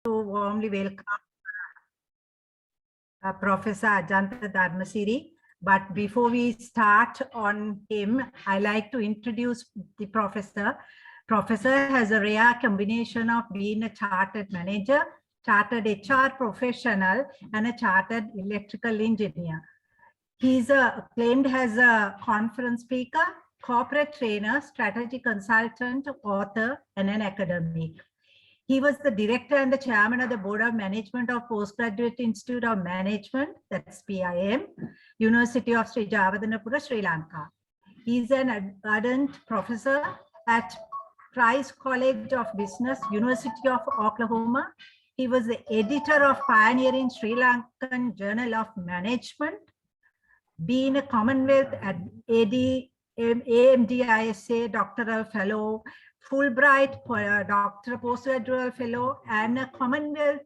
to warmly welcome Professor Ajantha Dharmasiri. But before we start on him, I like to introduce the professor. Professor has a rare combination of being a chartered manager, chartered HR professional, and a chartered electrical engineer. He's claimed as a conference speaker, corporate trainer, strategy consultant, author, and an academic. He was the director and the chairman of the Board of Management of Postgraduate Institute of Management, that's PIM, University of Sri Jawadanapura, Sri Lanka. He's an adjunct professor at Price College of Business, University of Oklahoma. He was the editor of pioneering Sri Lankan Journal of Management, being a Commonwealth at AMDISA doctoral fellow, Fulbright postdoctoral fellow, and a Commonwealth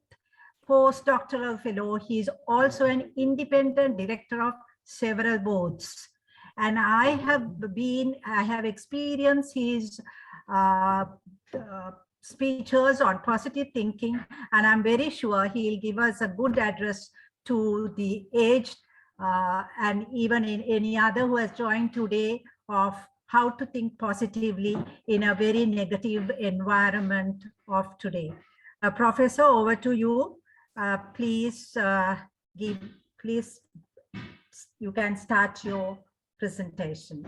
postdoctoral fellow. He is also an independent director of several boards. And I have experienced his speeches on positive thinking, and I'm very sure he'll give us a good address to the aged and even in any other who has joined today of how to think positively in a very negative environment of today. Professor, over to you. Please, you can start your presentation.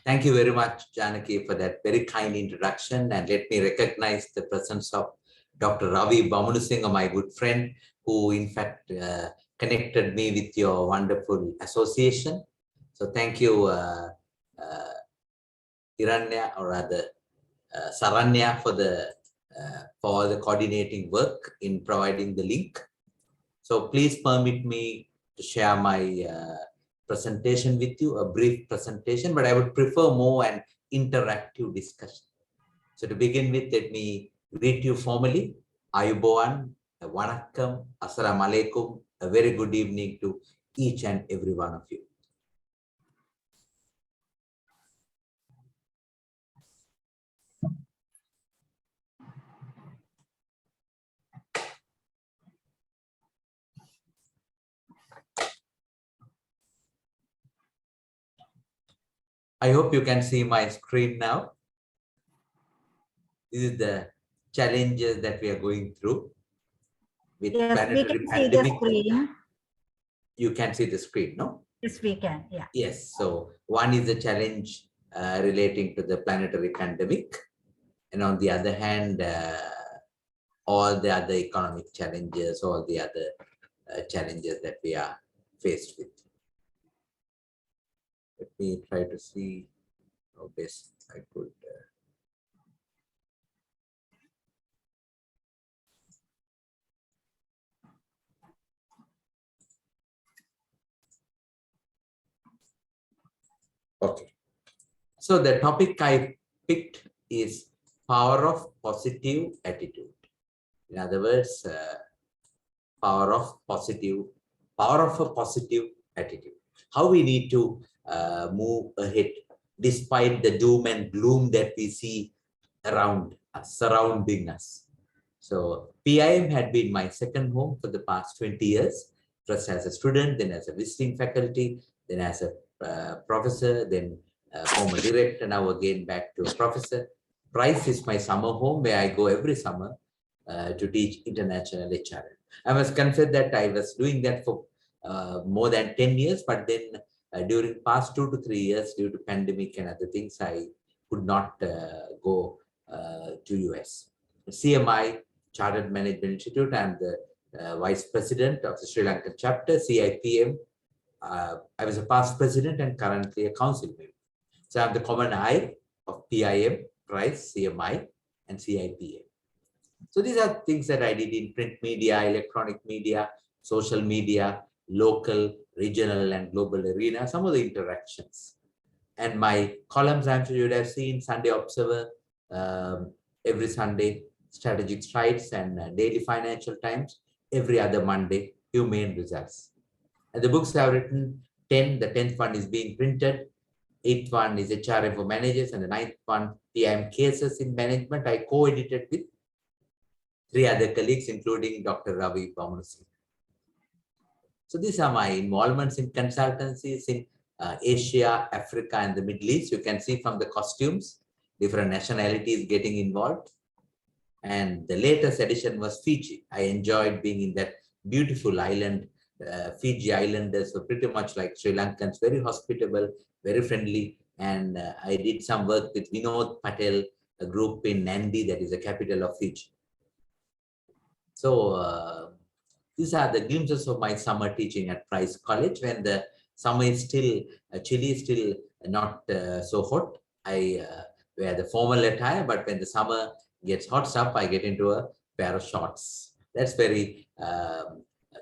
Thank you very much, Janaki, for that very kind introduction. And let me recognize the presence of Dr. Ravi Bamanusinghe, my good friend, who in fact connected me with your wonderful association. So thank you, Iranya, or rather Saranya, for all the coordinating work in providing the link. So please permit me to share my presentation with you, a brief presentation, but I would prefer more an interactive discussion. So to begin with, let me greet you formally. Ayubowan, Vanakkam, Assalamu alaikum, a very good evening to each and every one of you. I hope you can see my screen now. This is the challenges that we are going through with planetary pandemic. The screen. You can see the screen, no? Yes, we can, yeah. Yes, so one is the challenge relating to the planetary pandemic. And on the other hand, all the other economic challenges, all the other challenges that we are faced with. Let me try to see how best I could. Okay. So the topic I picked is power of positive attitude. In other words, power of a positive attitude. How we need to move ahead despite the doom and gloom that we see around us, surrounding us. So PIM had been my second home for the past 20 years, first as a student, then as a visiting faculty, then as a professor, then former director, now again back to a professor. Price is my summer home where I go every summer to teach international HR. I must confess that I was doing that for more than 10 years, but then during past 2 to 3 years, due to pandemic and other things, I could not go to US. CMI, Chartered Management Institute, I'm the Vice President of the Sri Lankan chapter, CIPM. I was a past president and currently a council member. So I'm the common eye of PIM, Price, CMI, and CIPM. So these are things that I did in print media, electronic media, social media, local, regional, and global arena, some of the interactions. And my columns, I'm sure you would have seen, Sunday Observer, every Sunday, Strategic Strides, and Daily Financial Times, every other Monday, Humane Results. And the books I've written, 10, the 10th one is being printed, 8th one is HRM for managers, and the 9th one, PIM Cases in Management, I co-edited with three other colleagues, including Dr. Ravi Bamanusing. So these are my involvements in consultancies in Asia, Africa, and the Middle East. You can see from the costumes, different nationalities getting involved. And the latest edition was Fiji. I enjoyed being in that beautiful island. Fiji Islanders were pretty much like Sri Lankans, very hospitable, very friendly. And I did some work with Vinod Patel, a group in Nandi, that is the capital of Fiji. So these are the glimpses of my summer teaching at Price College. When the summer is still, chilly is still not so hot, I wear the formal attire, but when the summer gets hot up, I get into a pair of shorts. That's very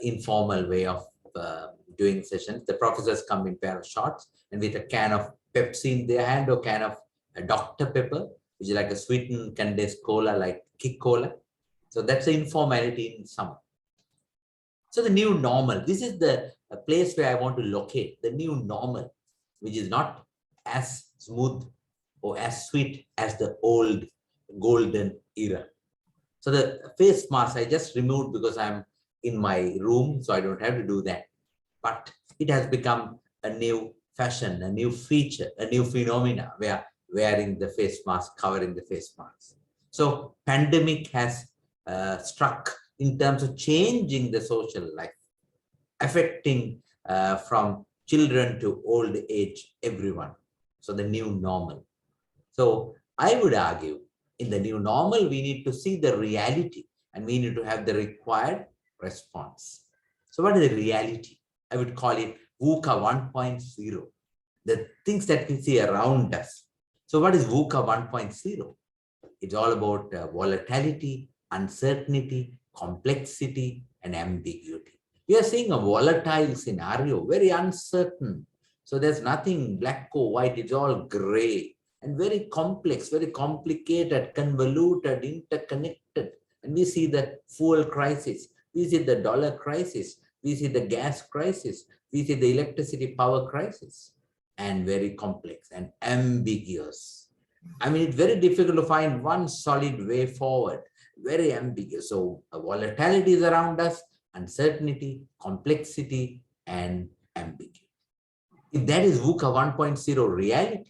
informal way of doing sessions. The professors come in pair of shorts and with a can of Pepsi in their hand or can of Dr. Pepper, which is like a sweetened condensed cola, like Kick Cola. So that's the informality in summer. So the new normal, this is the place where I want to locate the new normal, which is not as smooth or as sweet as the old golden era. So the face mask I just removed because I'm in my room, so I don't have to do that. But it has become a new fashion, a new feature, a new phenomena where wearing the face mask, covering the face mask. So pandemic has struck in terms of changing the social life, affecting from children to old age, everyone. So the new normal. So I would argue in the new normal, we need to see the reality and we need to have the required response. So what is the reality? I would call it VUCA 1.0, the things that we see around us. So what is VUCA 1.0? It's all about volatility, uncertainty, complexity, and ambiguity. We are seeing a volatile scenario, very uncertain. So there's nothing black or white, it's all gray and very complex, very complicated, convoluted, interconnected. And we see the fuel crisis, we see the dollar crisis, we see the gas crisis, we see the electricity power crisis, and very complex and ambiguous. I mean, it's very difficult to find one solid way forward, very ambiguous. So volatility is around us, uncertainty, complexity, and ambiguity. If that is VUCA 1.0 reality,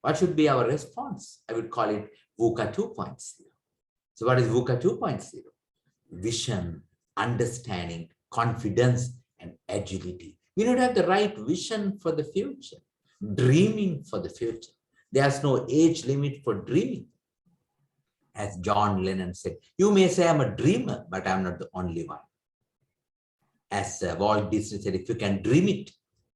what should be our response? I would call it VUCA 2.0. So what is VUCA 2.0? Vision, understanding, confidence, and agility. We need to have the right vision for the future, dreaming for the future. There's no age limit for dreaming. As John Lennon said, you may say I'm a dreamer, but I'm not the only one. As Walt Disney said, if you can dream it,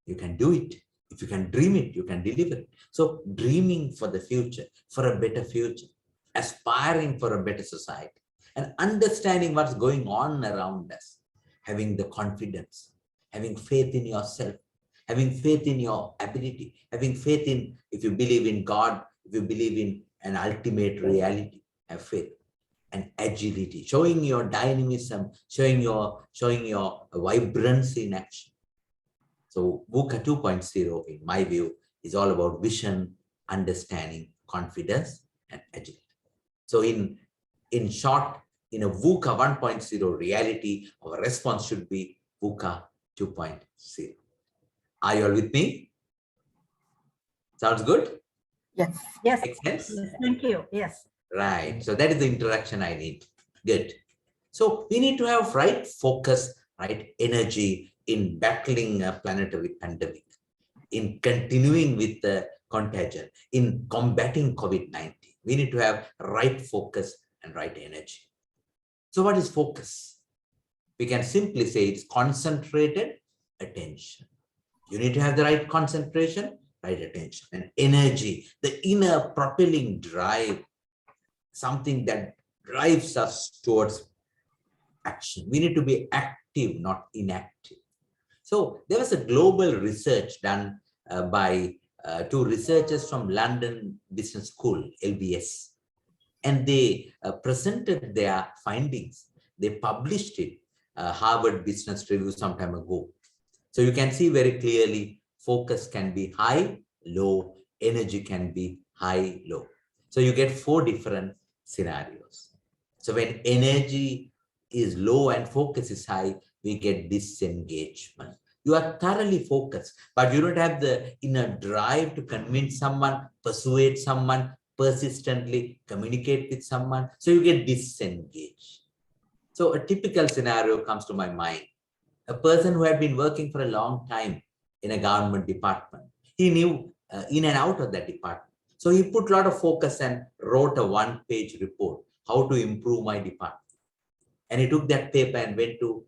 you can do it. If you can dream it, you can deliver it. So dreaming for the future, for a better future, aspiring for a better society, and understanding what's going on around us, having the confidence, having faith in yourself, having faith in your ability, having faith in, if you believe in God, if you believe in an ultimate reality, have faith. And agility, showing your dynamism, showing your vibrancy in action. So VUCA 2.0, in my view, is all about vision, understanding, confidence, and agility. So in short, in a VUCA 1.0 reality, our response should be VUCA 2.0. Are you all with me? Sounds good? Yes. Yes. Makes sense? Yes. Thank you. Yes. Right. So that is the introduction I need. Good. So we need to have right focus, right energy in battling a planetary pandemic, in continuing with the contagion, in combating COVID-19. We need to have right focus and right energy. So what is focus? We can simply say it's concentrated attention. You need to have the right concentration, right attention, and energy, the inner propelling drive, something that drives us towards action. We need to be active, not inactive. So there was a global research done by two researchers from London Business School, LBS, and they presented their findings. They published it, Harvard Business Review some time ago. So you can see very clearly, focus can be high, low, energy can be high, low. So you get 4 different scenarios. So when energy is low and focus is high, we get disengagement. You are thoroughly focused, but you don't have the inner drive to convince someone, persuade someone, persistently communicate with someone. So you get disengaged. So a typical scenario comes to my mind. A person who had been working for a long time in a government department. He knew in and out of that department. So he put a lot of focus and wrote a one-page report, how to improve my department. And he took that paper and went to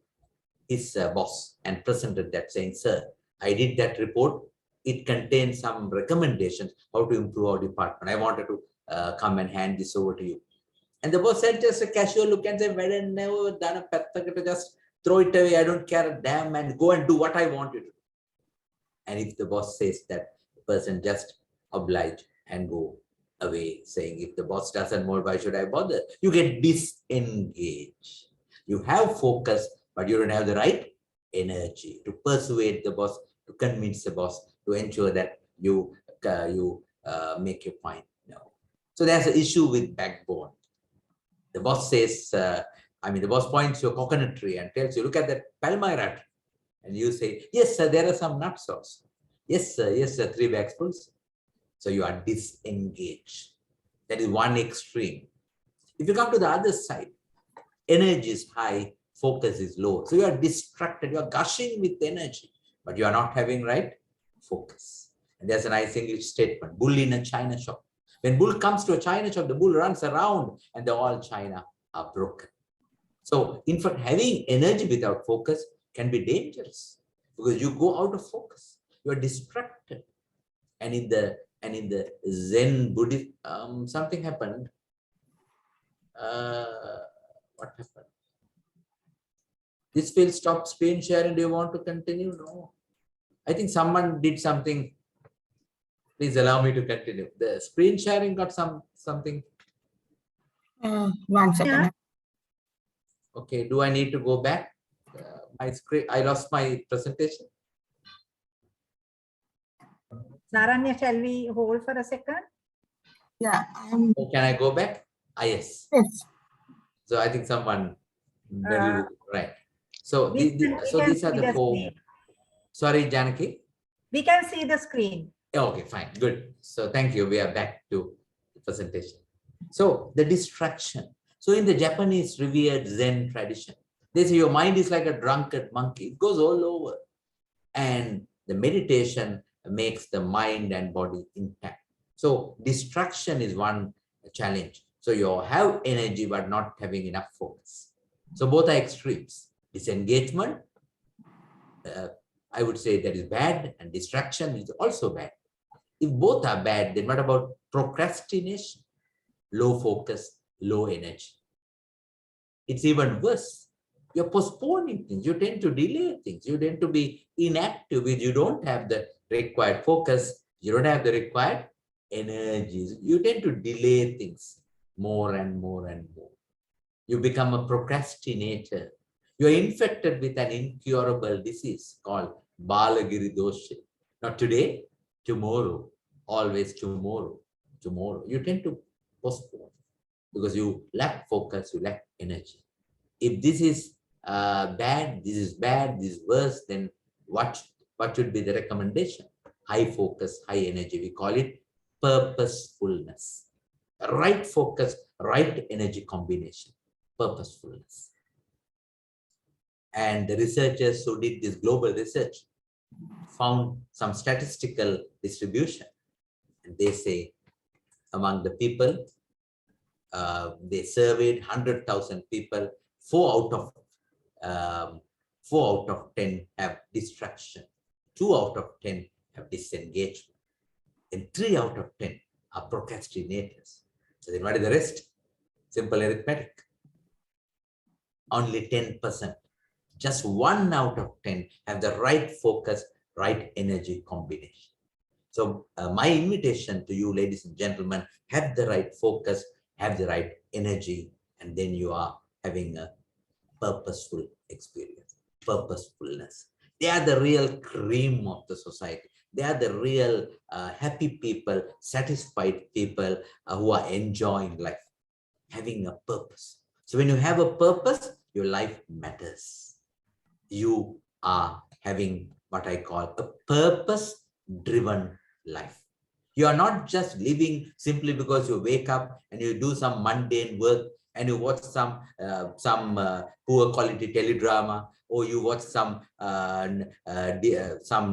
his boss and presented that, saying, sir, I did that report. It contains some recommendations how to improve our department. I wanted to come and hand this over to you. And the boss said, just a casual look and say, well, I never done a pathaka, just throw it away. I don't care a damn, and go and do what I want you to do. And if the boss says that, the person just oblige and go away, saying, if the boss doesn't more, why should I bother? You get disengaged. You have focus, but you don't have the right energy to persuade the boss, to convince the boss, to ensure that you make your point. No. So there's an issue with backbone. The boss says, the boss points to a coconut tree and tells you, look at that palmyra tree. And you say, yes, sir, there are some nuts also. Yes, sir, 3 bagsfuls. So you are disengaged. That is one extreme. If you come to the other side, energy is high, focus is low. So you are distracted, you are gushing with energy, but you are not having right focus. And there's a nice English statement, bull in a china shop. When bull comes to a china shop, the bull runs around and the all china are broken. So in fact, having energy without focus can be dangerous because you go out of focus. You are distracted. And in the Zen Buddhist, something happened. What happened? This will stop screen sharing. Do you want to continue? No. I think someone did something. Please allow me to continue. The screen sharing got something. 1 second. Yeah. Okay, do I need to go back? My screen, I lost my presentation. Saranya, shall we hold for a second? Yeah. Oh, can I go back? Yes. Yes. So I think someone, right. So, We so can these are see the 4. screen. Sorry, Janaki. We can see the screen. Okay, fine, good. So thank you. We are back to the presentation. So the distraction. So in the Japanese revered Zen tradition, they say your mind is like a drunkard monkey. It goes all over. And the meditation makes the mind and body intact. So distraction is one challenge. So you have energy, but not having enough focus. So both are extremes. Disengagement, I would say that is bad, and distraction is also bad. If both are bad, then what about procrastination? Low focus, low energy. It's even worse. You're postponing things. You tend to delay things. You tend to be inactive because you don't have the required focus. You don't have the required energies. You tend to delay things more and more and more. You become a procrastinator. You are infected with an incurable disease called Balagiri dosha. Not today, tomorrow, always tomorrow, tomorrow. You tend to postpone because you lack focus, you lack energy. If this is bad, this is bad, this is worse, then what should be the recommendation? High focus, high energy. We call it purposefulness. Right focus, right energy combination, purposefulness. And the researchers who did this global research found some statistical distribution. And they say among the people, they surveyed 100,000 people, 4 out of 10 have distraction, 2 out of 10 have disengagement, and 3 out of 10 are procrastinators. So then what is the rest? Simple arithmetic. Only 10%. Just 1 out of 10 have the right focus, right energy combination. So my invitation to you, ladies and gentlemen, have the right focus, have the right energy, and then you are having a purposeful experience, purposefulness. They are the real cream of the society. They are the real happy people, satisfied people who are enjoying life, having a purpose. So when you have a purpose, your life matters. You are having what I call a purpose-driven life. You are not just living simply because you wake up and you do some mundane work and you watch some poor quality teledrama, or you watch some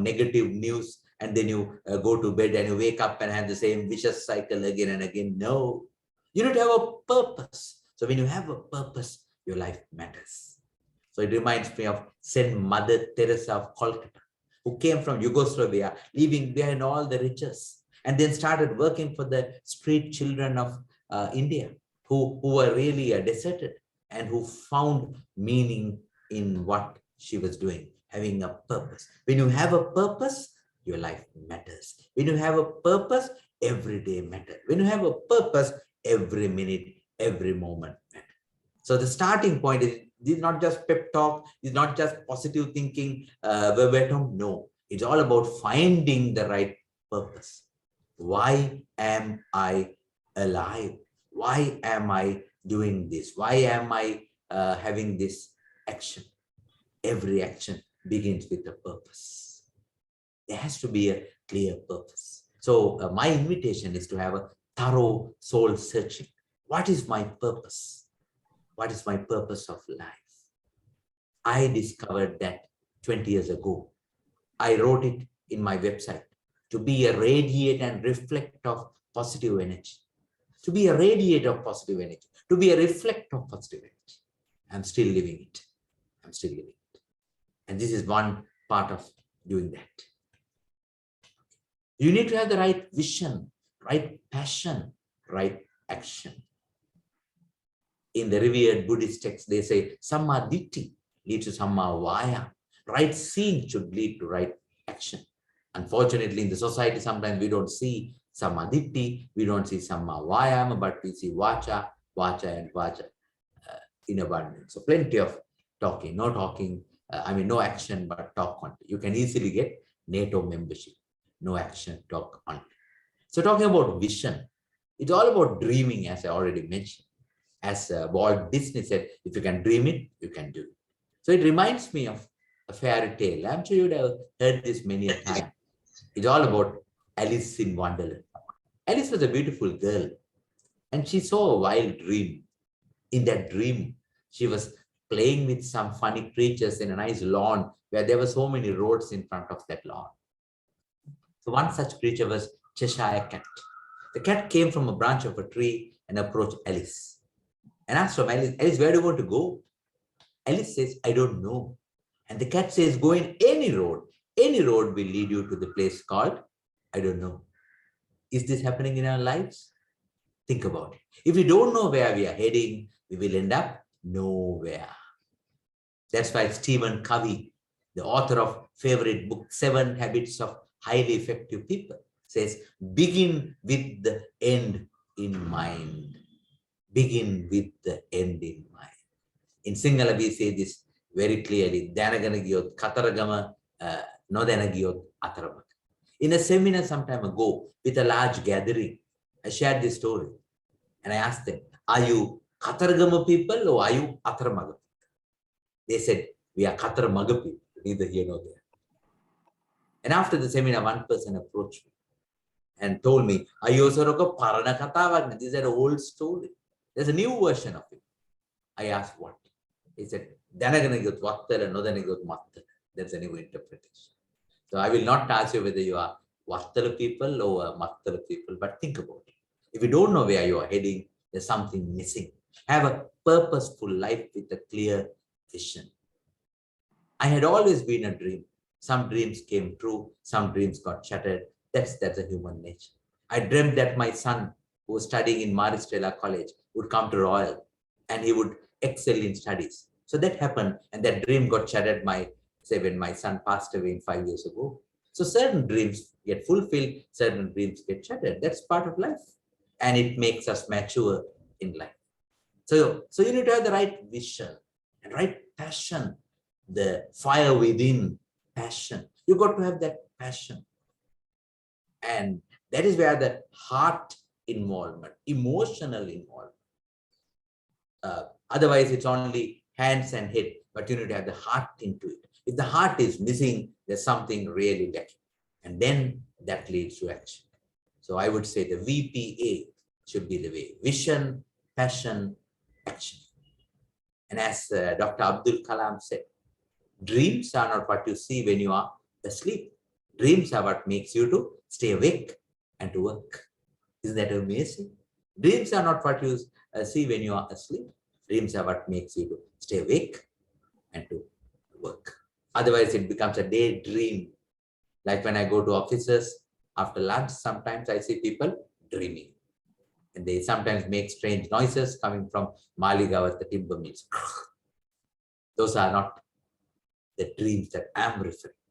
negative news, and then you go to bed and you wake up and have the same vicious cycle again and again. No, you need to have a purpose. So when you have a purpose, your life matters. So it reminds me of Saint Mother Teresa of Calcutta, who came from Yugoslavia, leaving behind all the riches, and then started working for the street children of India, who were really deserted, and who found meaning in what she was doing, having a purpose. When you have a purpose, your life matters. When you have a purpose, every day matters. When you have a purpose, every minute, every moment matters. So the starting point is, this is not just pep talk, it's not just positive thinking, verbatim. No, it's all about finding the right purpose. Why am I alive? Why am I doing this? Why am I having this action? Every action begins with a purpose. There has to be a clear purpose. So my invitation is to have a thorough soul searching. What is my purpose? What is my purpose of life? I discovered that 20 years ago. I wrote it in my website, to be a radiate and reflect of positive energy. To be a radiate of positive energy. To be a reflect of positive energy. I'm still living it. I'm still living it. And this is one part of doing that. You need to have the right vision, right passion, right action. In the revered Buddhist text, they say, Samma Ditti leads to Samma Vaya. Right seeing should lead to right action. Unfortunately, in the society, sometimes we don't see Samma Ditti, we don't see Samma Vayama, but we see Vacha, Vacha, and Vacha in abundance. So plenty of talking, no action, but talk content. You can easily get NATO membership. No action, talk content. So talking about vision, it's all about dreaming, as I already mentioned. As Walt Disney said, if you can dream it, you can do it. So it reminds me of a fairy tale. I'm sure you'd have heard this many a time. It's all about Alice in Wonderland. Alice was a beautiful girl, and she saw a wild dream. In that dream, she was playing with some funny creatures in a nice lawn where there were so many roads in front of that lawn. So one such creature was Cheshire Cat. The cat came from a branch of a tree and approached Alice and asked from Alice, Alice, where do you want to go? Alice says, I don't know. And the cat says, go in any road. Any road will lead you to the place called, I don't know. Is this happening in our lives? Think about it. If we don't know where we are heading, we will end up nowhere. That's why Stephen Covey, the author of favorite book, 7 Habits of Highly Effective People, says, begin with the end in mind. Begin with the end in mind. In Sinhala, we say this very clearly, Danagana giyot kataragama no danagiyot atarama. In a seminar some time ago, with a large gathering, I shared this story. And I asked them, are you Kataragama people or are you Ataramaga? They said, we are Kataramaga people, neither here nor there. And after the seminar, one person approached me and told me, Ayosaroko Parana Katavagna. This is an old story. There's a new version of it. I asked what? He said, Danaganagot Vattala, no Danagot Mattala. That's a new interpretation. So I will not ask you whether you are Vattala people or Mattala people, but think about it. If you don't know where you are heading, there's something missing. Have a purposeful life with a clear vision. I had always been a dream. Some dreams came true, some dreams got shattered. That's a human nature. I dreamt that my son, who was studying in Maristella College, would come to Royal and he would excel in studies. So that happened, and that dream got shattered when my son passed away 5 years ago. So certain dreams get fulfilled, certain dreams get shattered. That's part of life. And it makes us mature in life. So you need to have the right vision and right passion, the fire within passion. You got to have that passion. And that is where the heart involvement, emotional involvement. Otherwise, it's only hands and head, but you need to have the heart into it. If the heart is missing, there's something really lacking. And then that leads to action. So I would say the VPA should be the way: vision, passion, action. And as Dr. Abdul Kalam said, dreams are not what you see when you are asleep. Dreams are what makes you to stay awake and to work. Isn't that amazing? Dreams are not what you see when you are asleep. Dreams are what makes you to stay awake and to work. Otherwise, it becomes a daydream. Like when I go to offices after lunch, sometimes I see people dreaming. And they sometimes make strange noises coming from Maligaon at the timber mills. Those are not the dreams that I'm referring to.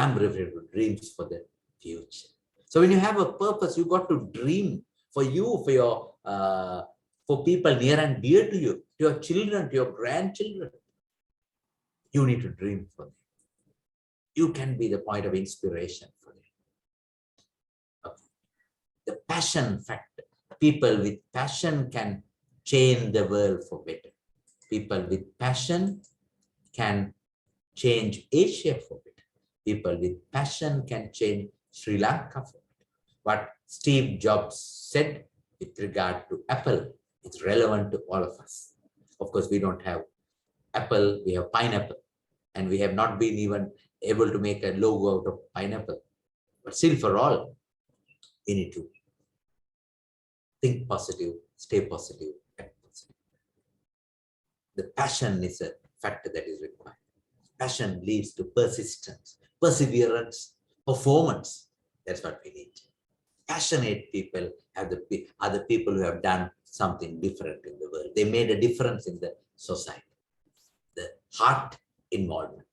I'm referring to dreams for the future. So when you have a purpose, you got to dream for you, for your, for people near and dear to you, to your children, to your grandchildren. You need to dream for them. You can be the point of inspiration for them. Okay. The passion factor. People with passion can change the world for better. People with passion can change Asia for better. People with passion can change Sri Lanka for better. What Steve Jobs said with regard to Apple is relevant to all of us. Of course, we don't have apple, we have pineapple, and we have not been even able to make a logo out of pineapple. But still, for all, we need to think positive, stay positive, act positive. The passion is a factor that is required. Passion leads to persistence, perseverance, performance. That's what we need. Passionate people are the people who have done something different in the world. They made a difference in the society. The heart involvement,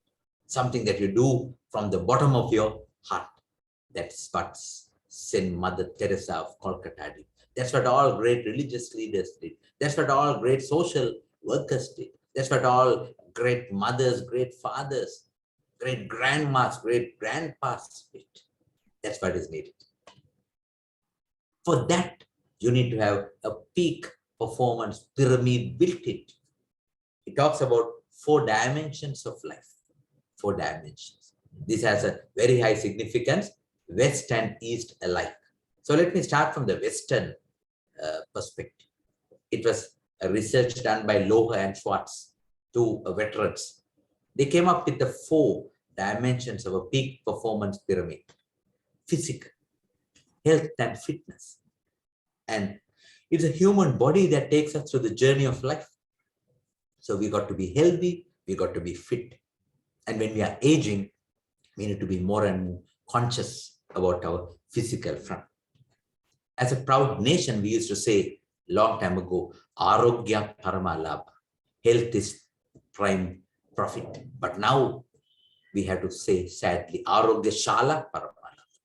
something that you do from the bottom of your heart. That's what Saint Mother Teresa of Calcutta did. That's what all great religious leaders did. That's what all great social workers did. That's what all great mothers, great fathers, great grandmas, great grandpas did. That's what is needed. For that, you need to have a peak performance pyramid built in. It talks about 4 dimensions of life. 4 dimensions. This has a very high significance, West and East alike. So let me start from the Western perspective. It was a research done by Loha and Schwartz, 2 veterans. They came up with the 4 dimensions of a peak performance pyramid: physical, health and fitness. And it's a human body that takes us through the journey of life. So we got to be healthy, we got to be fit. And when we are aging, we need to be more and more conscious about our physical front. As a proud nation, we used to say long time ago, Arogya Paramalabha. Health is prime profit. But now we have to say sadly, Arogya Shala Paramalabha.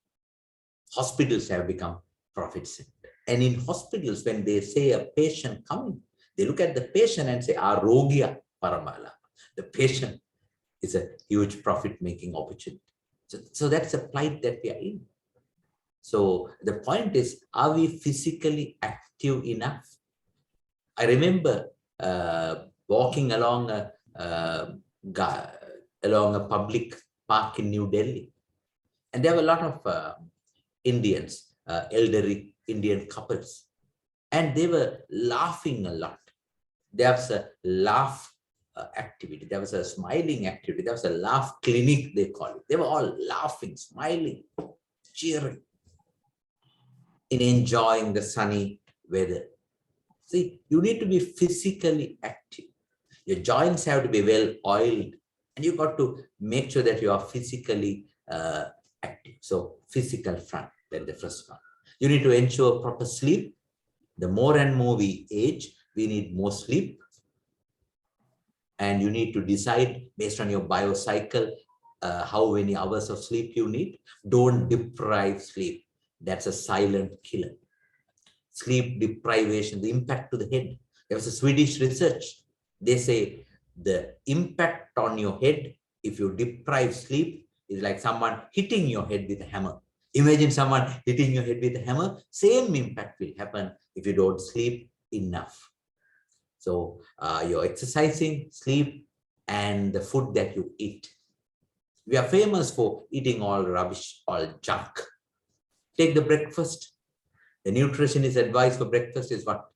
Hospitals have become profit center. And in hospitals, when they say a patient coming, they look at the patient and say Arogya Paramalabha. The patient is a huge profit-making opportunity. So that's a plight that we are in. So the point is, are we physically active enough? I remember walking along a public park in New Delhi, and there were a lot of Indians, elderly Indian couples, and they were laughing a lot. There was a laugh activity, there was a smiling activity, there was a laugh clinic, they call it. They were all laughing, smiling, cheering, in enjoying the sunny weather. See, you need to be physically active. Your joints have to be well oiled, and you got to make sure that you are physically active. So physical front, that's the first one. You need to ensure proper sleep. The more and more we age, we need more sleep. And you need to decide based on your biocycle how many hours of sleep you need. Don't deprive sleep. That's a silent killer. Sleep deprivation, the impact to the head. There was a Swedish research. They say the impact on your head, if you deprive sleep, is like someone hitting your head with a hammer. Imagine someone hitting your head with a hammer. Same impact will happen if you don't sleep enough. So your exercising, sleep, and the food that you eat. We are famous for eating all rubbish, all junk. Take the breakfast. The nutritionist advice for breakfast is what?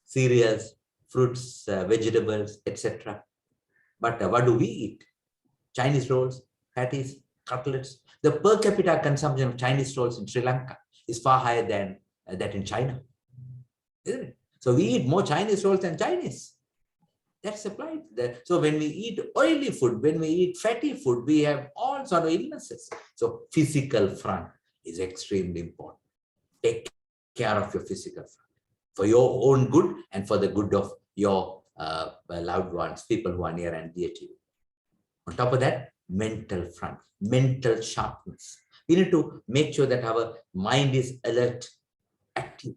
Cereals, fruits, vegetables, etc. But what do we eat? Chinese rolls, patties, cutlets. The per capita consumption of Chinese rolls in Sri Lanka is far higher than that in China, isn't it? So we eat more Chinese rolls than Chinese. That's applied there. So when we eat oily food, when we eat fatty food, we have all sort of illnesses. So physical front is extremely important. Take care of your physical front for your own good and for the good of your loved ones, people who are near and dear to you. On top of that, mental front, mental sharpness. We need to make sure that our mind is alert, active.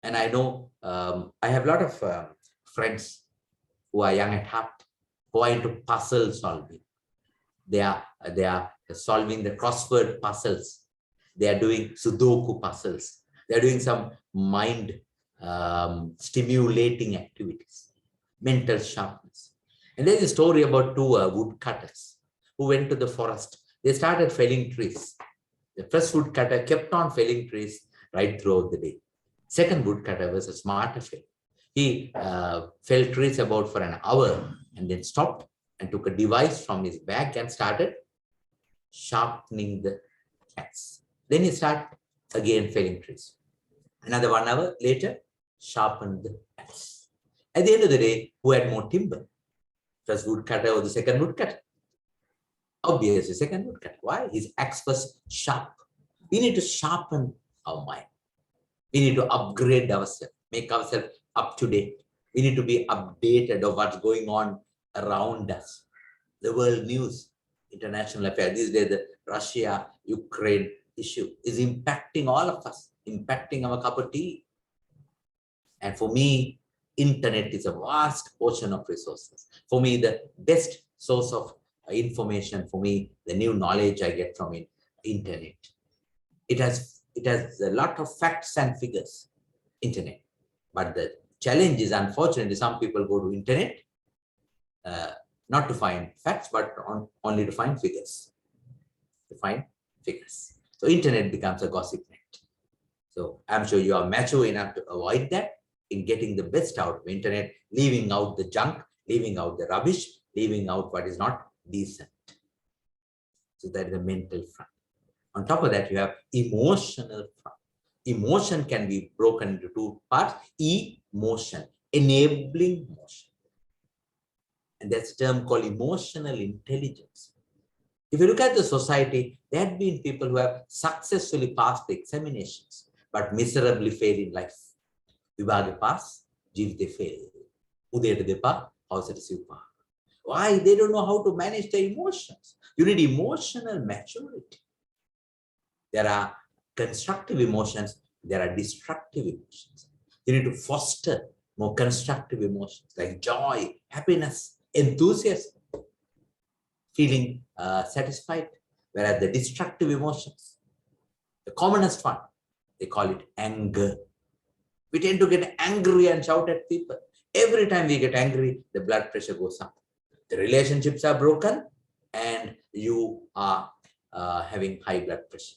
And I know I have a lot of friends who are young at heart, who are into puzzle solving. They are solving the crossword puzzles. They are doing Sudoku puzzles. They are doing some mind stimulating activities, mental sharpness. And there's a story about two woodcutters who went to the forest. They started felling trees. The first woodcutter kept on felling trees right throughout the day. Second woodcutter was a smarter fellow. He felled trees about for an hour and then stopped and took a device from his bag and started sharpening the axe. Then he started again felling trees. Another 1 hour later, sharpened the axe. At the end of the day, who had more timber? First woodcutter or the second woodcutter? Obviously, second woodcutter. Why? His axe was sharp. We need to sharpen our mind. We need to upgrade ourselves, make ourselves up to date. We need to be updated of what's going on around us. The world news, international affairs. These days, the Russia-Ukraine issue is impacting all of us, impacting our cup of tea. And for me, internet is a vast ocean of resources. For me, the best source of information, for me, the new knowledge I get from internet. It has a lot of facts and figures, internet. But the challenge is, unfortunately, some people go to internet not to find facts, but only to find figures. So internet becomes a gossip net. So I'm sure you are mature enough to avoid that in getting the best out of internet, leaving out the junk, leaving out the rubbish, leaving out what is not decent. So that is the mental front. On top of that, you have emotional front. Emotion can be broken into two parts. Emotion, enabling motion. And that's a term called emotional intelligence. If you look at the society, there have been people who have successfully passed the examinations, but miserably failed in life. Vibhage pass, jivite fail. Udeta depa, howsata siva. Why? They don't know how to manage their emotions. You need emotional maturity. There are constructive emotions, there are destructive emotions. You need to foster more constructive emotions like joy, happiness, enthusiasm, feeling satisfied. Whereas the destructive emotions, the commonest one, they call it anger. We tend to get angry and shout at people. Every time we get angry, the blood pressure goes up. The relationships are broken and you are having high blood pressure.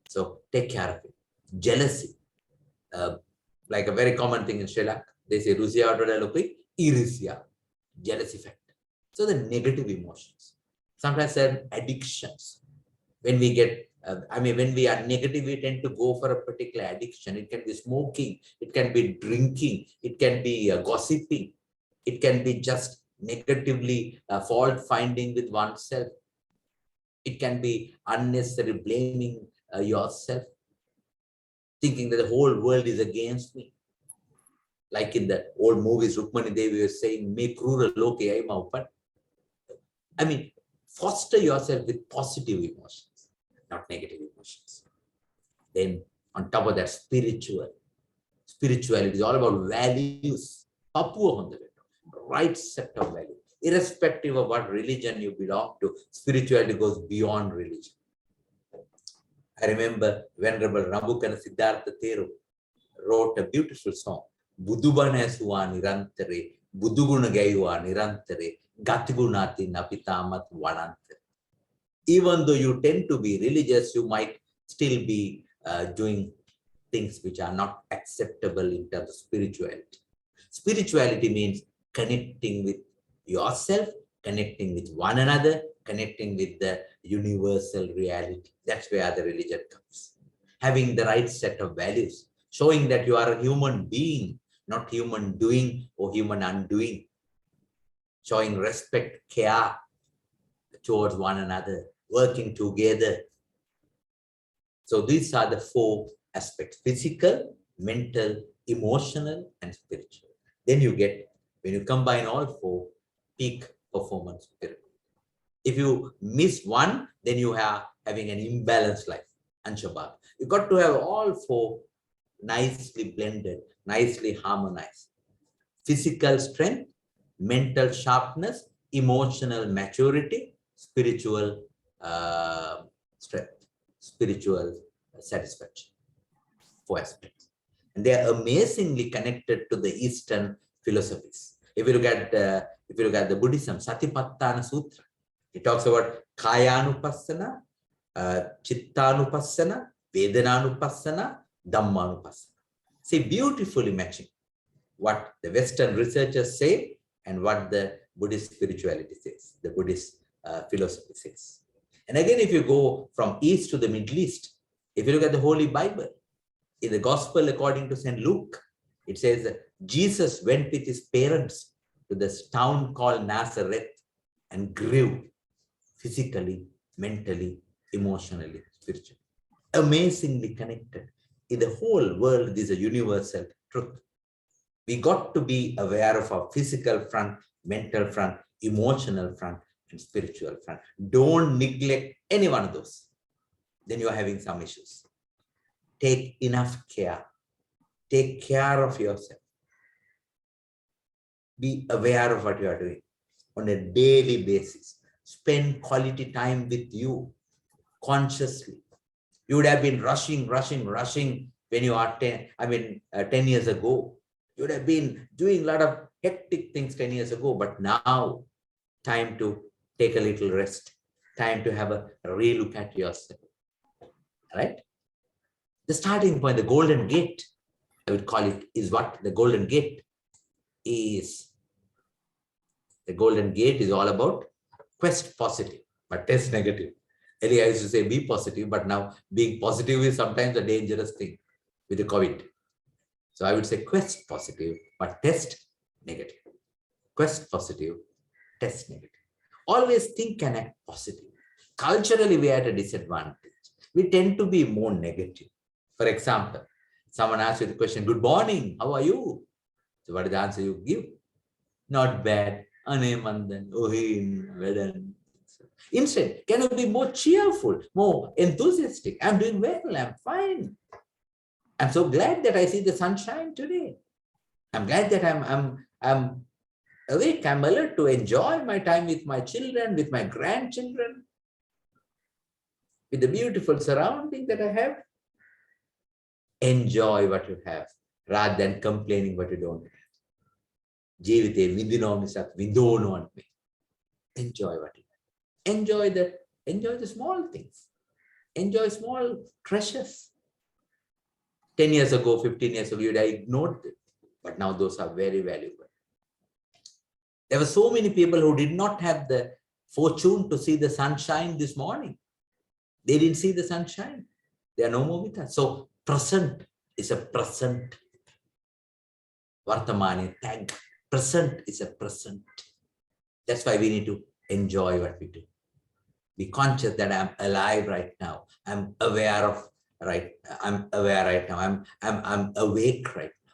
So take care of it. Jealousy, like a very common thing in Sri Lanka. They say, Rusia or irisia, jealousy factor. So the negative emotions. Sometimes there are addictions. When we get, when we are negative, we tend to go for a particular addiction. It can be smoking, it can be drinking, it can be gossiping, it can be just negatively fault finding with oneself. It can be unnecessary blaming yourself, thinking that the whole world is against me. Like in the old movies, Rukmani Devi was saying, "Me krura loke aima upan." I mean, foster yourself with positive emotions, not negative emotions. Then on top of that, spirituality is all about values. Right set of values. Irrespective of what religion you belong to, spirituality goes beyond religion. I remember Venerable Rabukkana Siddhartha Theru wrote a beautiful song Budubana ඇසුවා නිරන්තරේ, බුදුගුණ ගැයුවා නිරන්තරේ, ගතිගුණාති අපිතාමත් වනන්තරේ. Even though you tend to be religious, you might still be doing things which are not acceptable in terms of spirituality. Spirituality means connecting with yourself, connecting with one another, connecting with the universal reality. That's where the religion comes. Having the right set of values, showing that you are a human being, not human doing or human undoing. Showing respect, care towards one another, working together. So these are the four aspects: physical, mental, emotional, and spiritual. Then you get, when you combine all four, peak performance pyramid. If you miss one, then you are having an imbalanced life. Anshabag. You got to have all four nicely blended, nicely harmonized. Physical strength, mental sharpness, emotional maturity, spiritual strength, spiritual satisfaction. Four aspects. And they are amazingly connected to the Eastern philosophies. If you look at the Buddhism, Satipatthana Sutra, it talks about Kayanupassana, Chittanupassana, Vedananupassana, Dhammanupassana. See, beautifully matching what the Western researchers say and what the Buddhist spirituality says, the Buddhist philosophy says. And again, if you go from East to the Middle East, if you look at the Holy Bible, in the Gospel according to St. Luke, it says that Jesus went with his parents to this town called Nazareth and grew physically, mentally, emotionally, spiritually. Amazingly connected. In the whole world, this is a universal truth. We got to be aware of our physical front, mental front, emotional front, and spiritual front. Don't neglect any one of those. Then you are having some issues. Take enough care. Take care of yourself. Be aware of what you are doing on a daily basis. Spend quality time with you consciously. You would have been rushing when you are 10 years ago. You would have been doing a lot of hectic things 10 years ago, but now time to take a little rest, time to have a relook at yourself, right? The starting point, the golden gate, I would call it, is what the golden gate is. The golden gate is all about quest positive, but test negative. Earlier I used to say be positive, but now being positive is sometimes a dangerous thing with the COVID. So I would say quest positive, but test negative. Quest positive, test negative. Always think and act positive. Culturally, we are at a disadvantage. We tend to be more negative. For example, someone asks you the question, good morning, how are you? So what is the answer you give? Not bad. Instead, can you be more cheerful, more enthusiastic? I'm doing well, I'm fine. I'm so glad that I see the sunshine today. I'm glad that I'm awake, I'm alert to enjoy my time with my children, with my grandchildren, with the beautiful surrounding that I have. Enjoy what you have rather than complaining what you don't have. Enjoy what you have. Enjoy the small things. Enjoy small treasures. 10 years ago, 15 years ago, you'd have ignored it. But now those are very valuable. There were so many people who did not have the fortune to see the sunshine this morning. They didn't see the sunshine. They are no more with us. So present is a present. Vartamani, thank. Present is a present. That's why we need to enjoy what we do. Be conscious that I'm alive right now. I'm aware of I'm aware right now. I'm awake right now.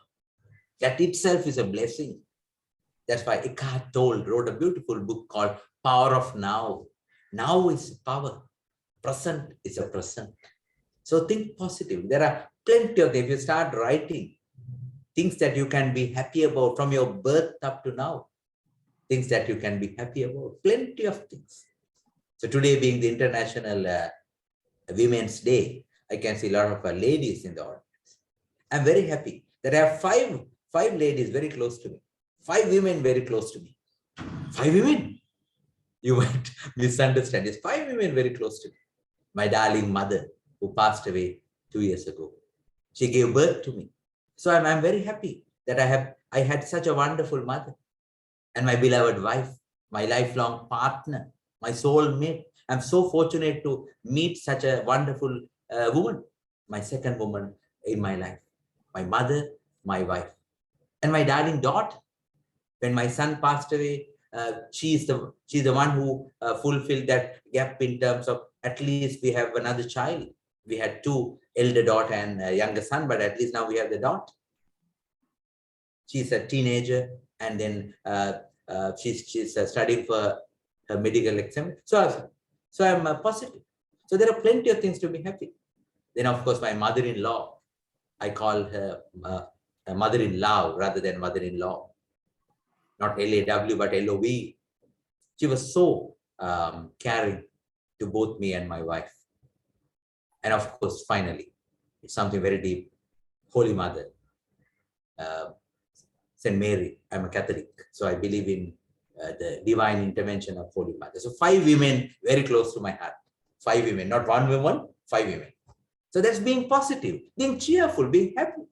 That itself is a blessing. That's why Eckhart Tolle wrote a beautiful book called Power of Now. Now is power. Present is a present. So think positive. There are plenty of them. If you start writing things that you can be happy about from your birth up to now, things that you can be happy about, plenty of things. So today being the International Women's Day, I can see a lot of ladies in the audience. I'm very happy that I have 5 5 ladies very close to me, 5 women very close to me. 5 women, you might misunderstand. It's 5 women very close to me. My darling mother, who passed away 2 years ago, she gave birth to me. So I'm very happy that I had such a wonderful mother, and my beloved wife, my lifelong partner, my soul mate. I'm so fortunate to meet such a wonderful woman, my second woman in my life, my mother, my wife, and my darling daughter. When my son passed away, she's the one who fulfilled that gap in terms of at least we have another child. We had 2 elder daughter and a younger son, but at least now we have the daughter. She's a teenager, and then she's studying for her medical exam. So I'm positive. So there are plenty of things to be happy. Then of course my mother-in-law, I call her mother-in-law rather than mother-in-law. Not L-A-W, but L-O-V. She was so caring to both me and my wife. And of course, finally, it's something very deep. Holy Mother, St. Mary. I'm a Catholic, so I believe in the divine intervention of Holy Mother. So 5 women very close to my heart. 5 women, not 1 woman, 5 women. So that's being positive, being cheerful, being happy.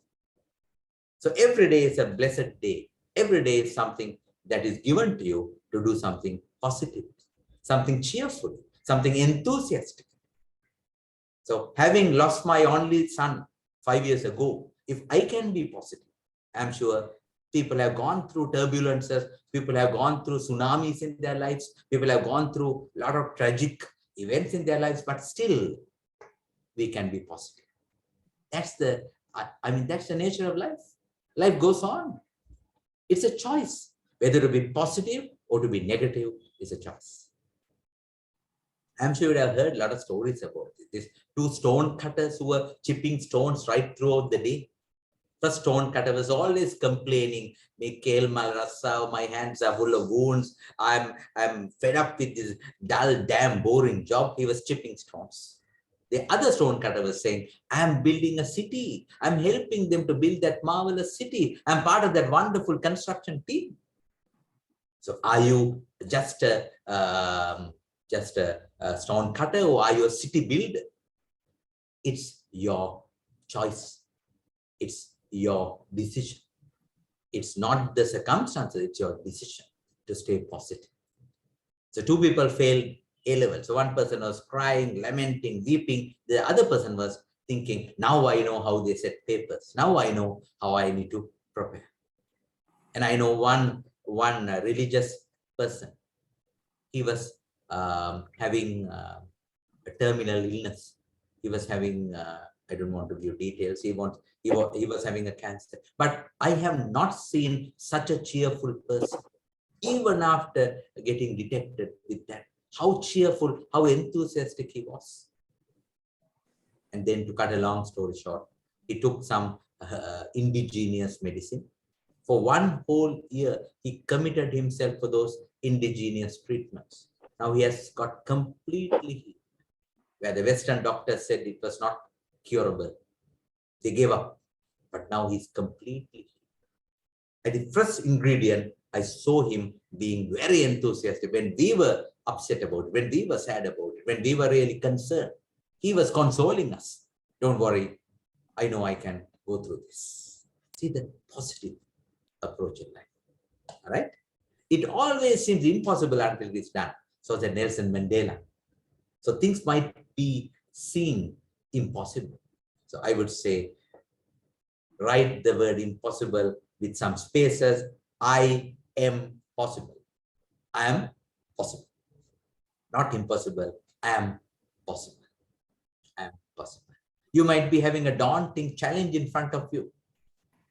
So every day is a blessed day. Every day is something that is given to you to do something positive, something cheerful, something enthusiastic. So having lost my only son 5 years ago, if I can be positive, I'm sure people have gone through turbulences, people have gone through tsunamis in their lives, people have gone through a lot of tragic events in their lives, but still we can be positive. That's that's the nature of life. Life goes on. It's a choice. Whether to be positive or to be negative is a choice. I'm sure you have heard a lot of stories about it. These 2 stone cutters who were chipping stones right throughout the day. First stone cutter was always complaining, Mikhail Malrasa, my hands are full of wounds. I'm fed up with this dull, damn, boring job. He was chipping stones. The other stone cutter was saying, I'm building a city. I'm helping them to build that marvelous city. I'm part of that wonderful construction team. So are you just a stone cutter, or are you a city builder? It's your choice. It's your decision. It's not the circumstances, it's your decision to stay positive. So 2 people failed A-level. So one person was crying, lamenting, weeping. The other person was thinking, now I know how they set papers. Now I know how I need to prepare. And I know one religious person. He was having a terminal illness. He was having, I don't want to give details. He was having a cancer. But I have not seen such a cheerful person, even after getting detected with that. How cheerful, how enthusiastic he was. And then to cut a long story short, he took some indigenous medicine. For 1 whole year, he committed himself for those indigenous treatments. Now he has got completely healed. Where the Western doctors said it was not curable. They gave up. But now he's completely healed. At the first ingredient, I saw him being very enthusiastic. When we were upset about it, when we were sad about it, when we were really concerned, he was consoling us. Don't worry, I know I can go through this. See the positive approach in life. All right? It always seems impossible until it's done. So said Nelson Mandela. So things might be seen impossible. So I would say, write the word impossible with some spaces. I am possible. I am possible. Not impossible. I am possible. I am possible. You might be having a daunting challenge in front of you.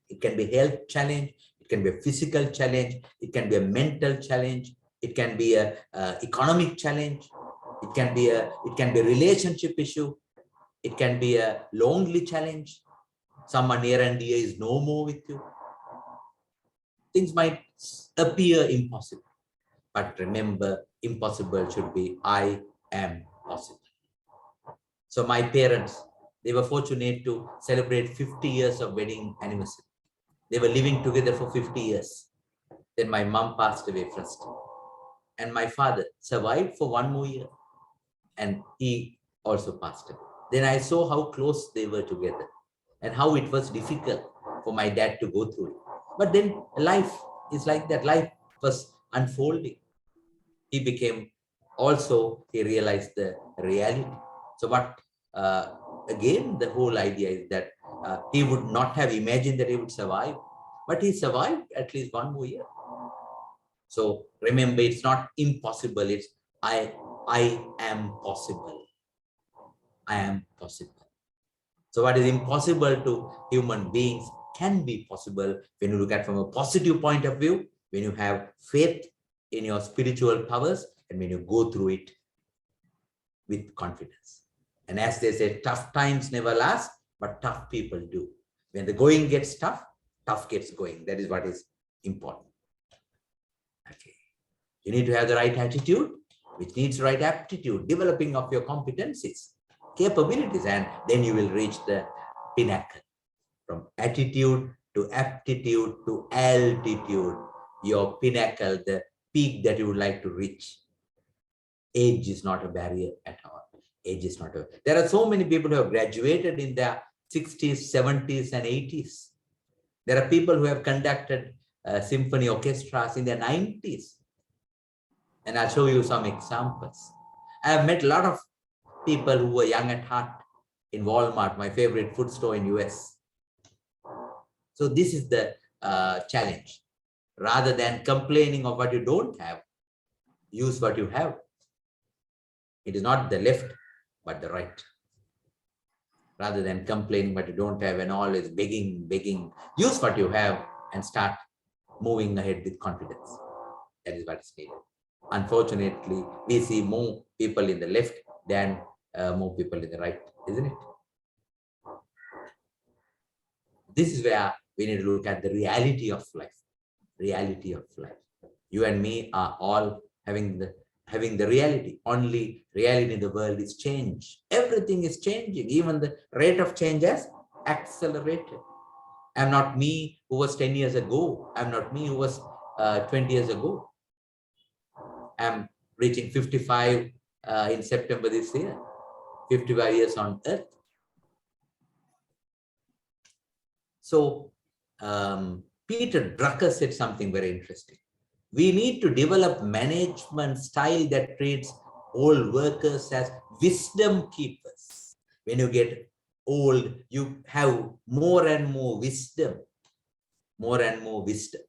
It can be a health challenge. It can be a physical challenge. It can be a mental challenge. It can be a economic challenge. It can be a relationship issue. It can be a lonely challenge. Someone near and dear is no more with you. Things might appear impossible. But remember, impossible should be I am possible. So my parents, they were fortunate to celebrate 50 years of wedding anniversary. They were living together for 50 years. Then my mom passed away first. And my father survived for 1 more year. And he also passed away. Then I saw how close they were together and how it was difficult for my dad to go through it. But then life is like that. Life was unfolding. He became also, he realized the reality. So what, again, the whole idea is that he would not have imagined that he would survive, but he survived at least 1 more year. So remember, it's not impossible. It's I am possible. I am possible. So what is impossible to human beings can be possible when you look at from a positive point of view, when you have faith in your spiritual powers, and when you go through it with confidence. And as they say, tough times never last, but tough people do. When the going gets tough, tough gets going. That is what is important. Okay. You need to have the right attitude, which needs right aptitude, developing of your competencies, capabilities, and then you will reach the pinnacle. From attitude to aptitude to altitude, your pinnacle, the peak that you would like to reach. Age is not a barrier at all. Age is not a... There are so many people who have graduated in their 60s, 70s, and 80s. There are people who have conducted symphony orchestras in their 90s. And I'll show you some examples. I have met a lot of people who were young at heart in Walmart, my favorite food store in US. So this is the challenge. Rather than complaining of what you don't have, use what you have. It is not the left, but the right. Rather than complaining what you don't have and always begging, use what you have and start moving ahead with confidence. That is what is needed. Unfortunately, we see more people in the left than more people in the right, isn't it? This is where we need to look at the reality of life. Reality of life. You and me are all having the reality. Only reality in the world is change. Everything is changing. Even the rate of change has accelerated. I'm not me who was 10 years ago. I'm not me who was 20 years ago. I'm reaching 55 in September this year. 55 years on earth. So Peter Drucker said something very interesting. We need to develop management style that treats all workers as wisdom keepers. When you get old, you have more and more wisdom, more and more wisdom.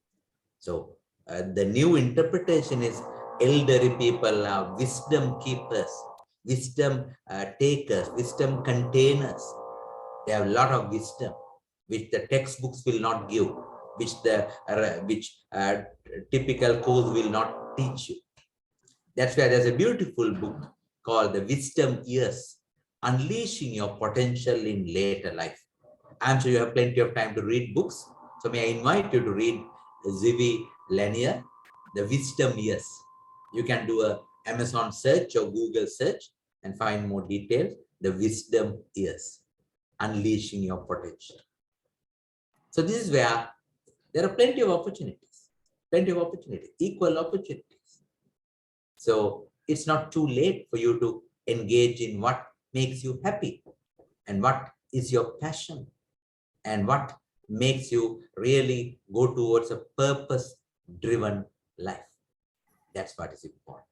So the new interpretation is elderly people are wisdom keepers, wisdom takers, wisdom containers. They have a lot of wisdom, which the textbooks will not give, which typical course will not teach you. That's why there's a beautiful book called The Wisdom Years, Unleashing Your Potential in Later Life. I'm sure you have plenty of time to read books. So may I invite you to read Zvi Lanier, The Wisdom Years. You can do a Amazon search or Google search and find more details. The Wisdom Years, Unleashing Your Potential. So this is where there are plenty of opportunities, equal opportunities. So it's not too late for you to engage in what makes you happy and what is your passion and what makes you really go towards a purpose-driven life. That's what is important.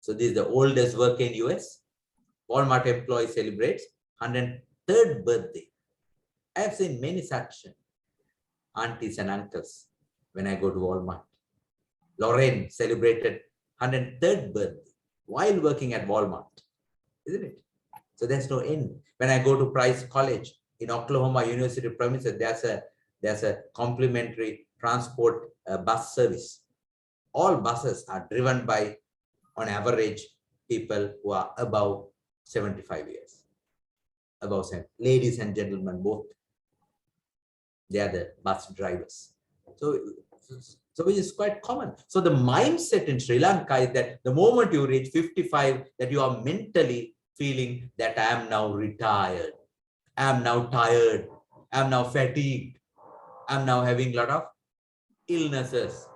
So this is the oldest worker in US. Walmart employee celebrates 103rd birthday. I have seen many such aunties and uncles when I go to Walmart. Lorraine celebrated 103rd birthday while working at Walmart, isn't it? So there's no end. When I go to Price College in Oklahoma University premises, there's a complimentary transport bus service. All buses are driven by, on average, people who are above 75 years. Above 70. Ladies and gentlemen, both. They are the bus drivers. So which is quite common. So the mindset in Sri Lanka is that the moment you reach 55, that you are mentally feeling that I am now retired. I am now tired. I'm now fatigued. I'm now having a lot of illnesses.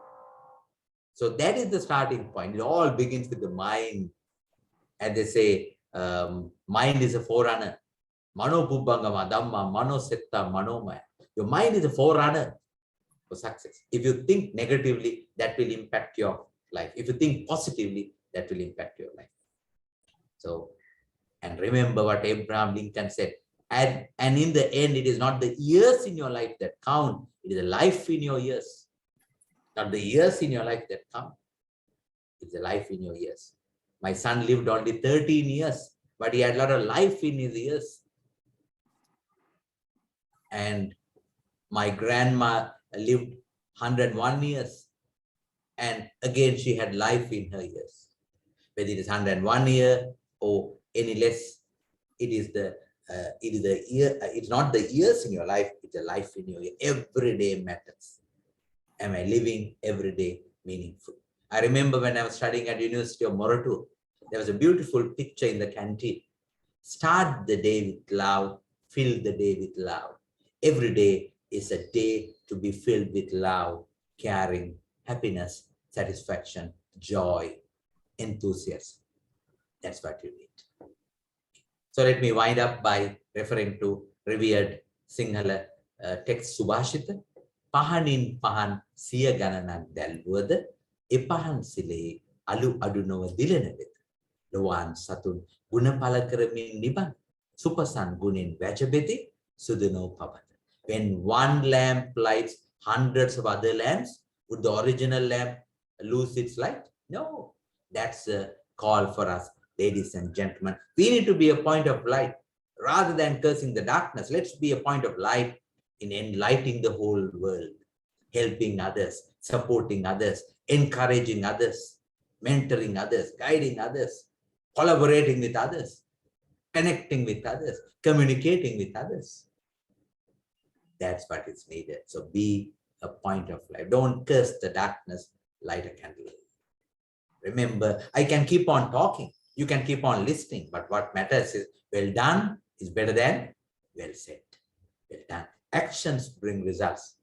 So that is the starting point. It all begins with the mind. And they say, mind is a forerunner. Mano pubbangama dhamma, mano setta, manomaya. Your mind is a forerunner for success. If you think negatively, that will impact your life. If you think positively, that will impact your life. So, and remember what Abraham Lincoln said, and in the end, it is not the years in your life that count, it is the life in your years. Not the years in your life that count, it's the life in your years. My son lived only 13 years, but he had a lot of life in his years. And my grandma lived 101 years, and again she had life in her years. Whether it is 101 year or any less, it is the year. It's not the years in your life; it's the life in your year. Every day matters. Am I living every day meaningful? I remember when I was studying at University of Moratu, there was a beautiful picture in the canteen. Start the day with love, fill the day with love. Every day is a day to be filled with love, caring, happiness, satisfaction, joy, enthusiasm. That's what you need. So let me wind up by referring to revered Sinhala text Subhashita. Pahanin pahan siya gananan dalwada, epahan sile alu adunawa dilenavit. Loan satun gunapala karamin niban, supasan gunin vachabeti, suduno papat. When one lamp lights hundreds of other lamps, would the original lamp lose its light? No. That's a call for us, ladies and gentlemen. We need to be a point of light. Rather than cursing the darkness, let's be a point of light in enlightening the whole world, helping others, supporting others, encouraging others, mentoring others, guiding others, collaborating with others, connecting with others, communicating with others. That's what is needed. So be a point of light. Don't curse the darkness, light a candle. Remember, I can keep on talking. You can keep on listening. But what matters is well done is better than well said. Well done. Actions bring results.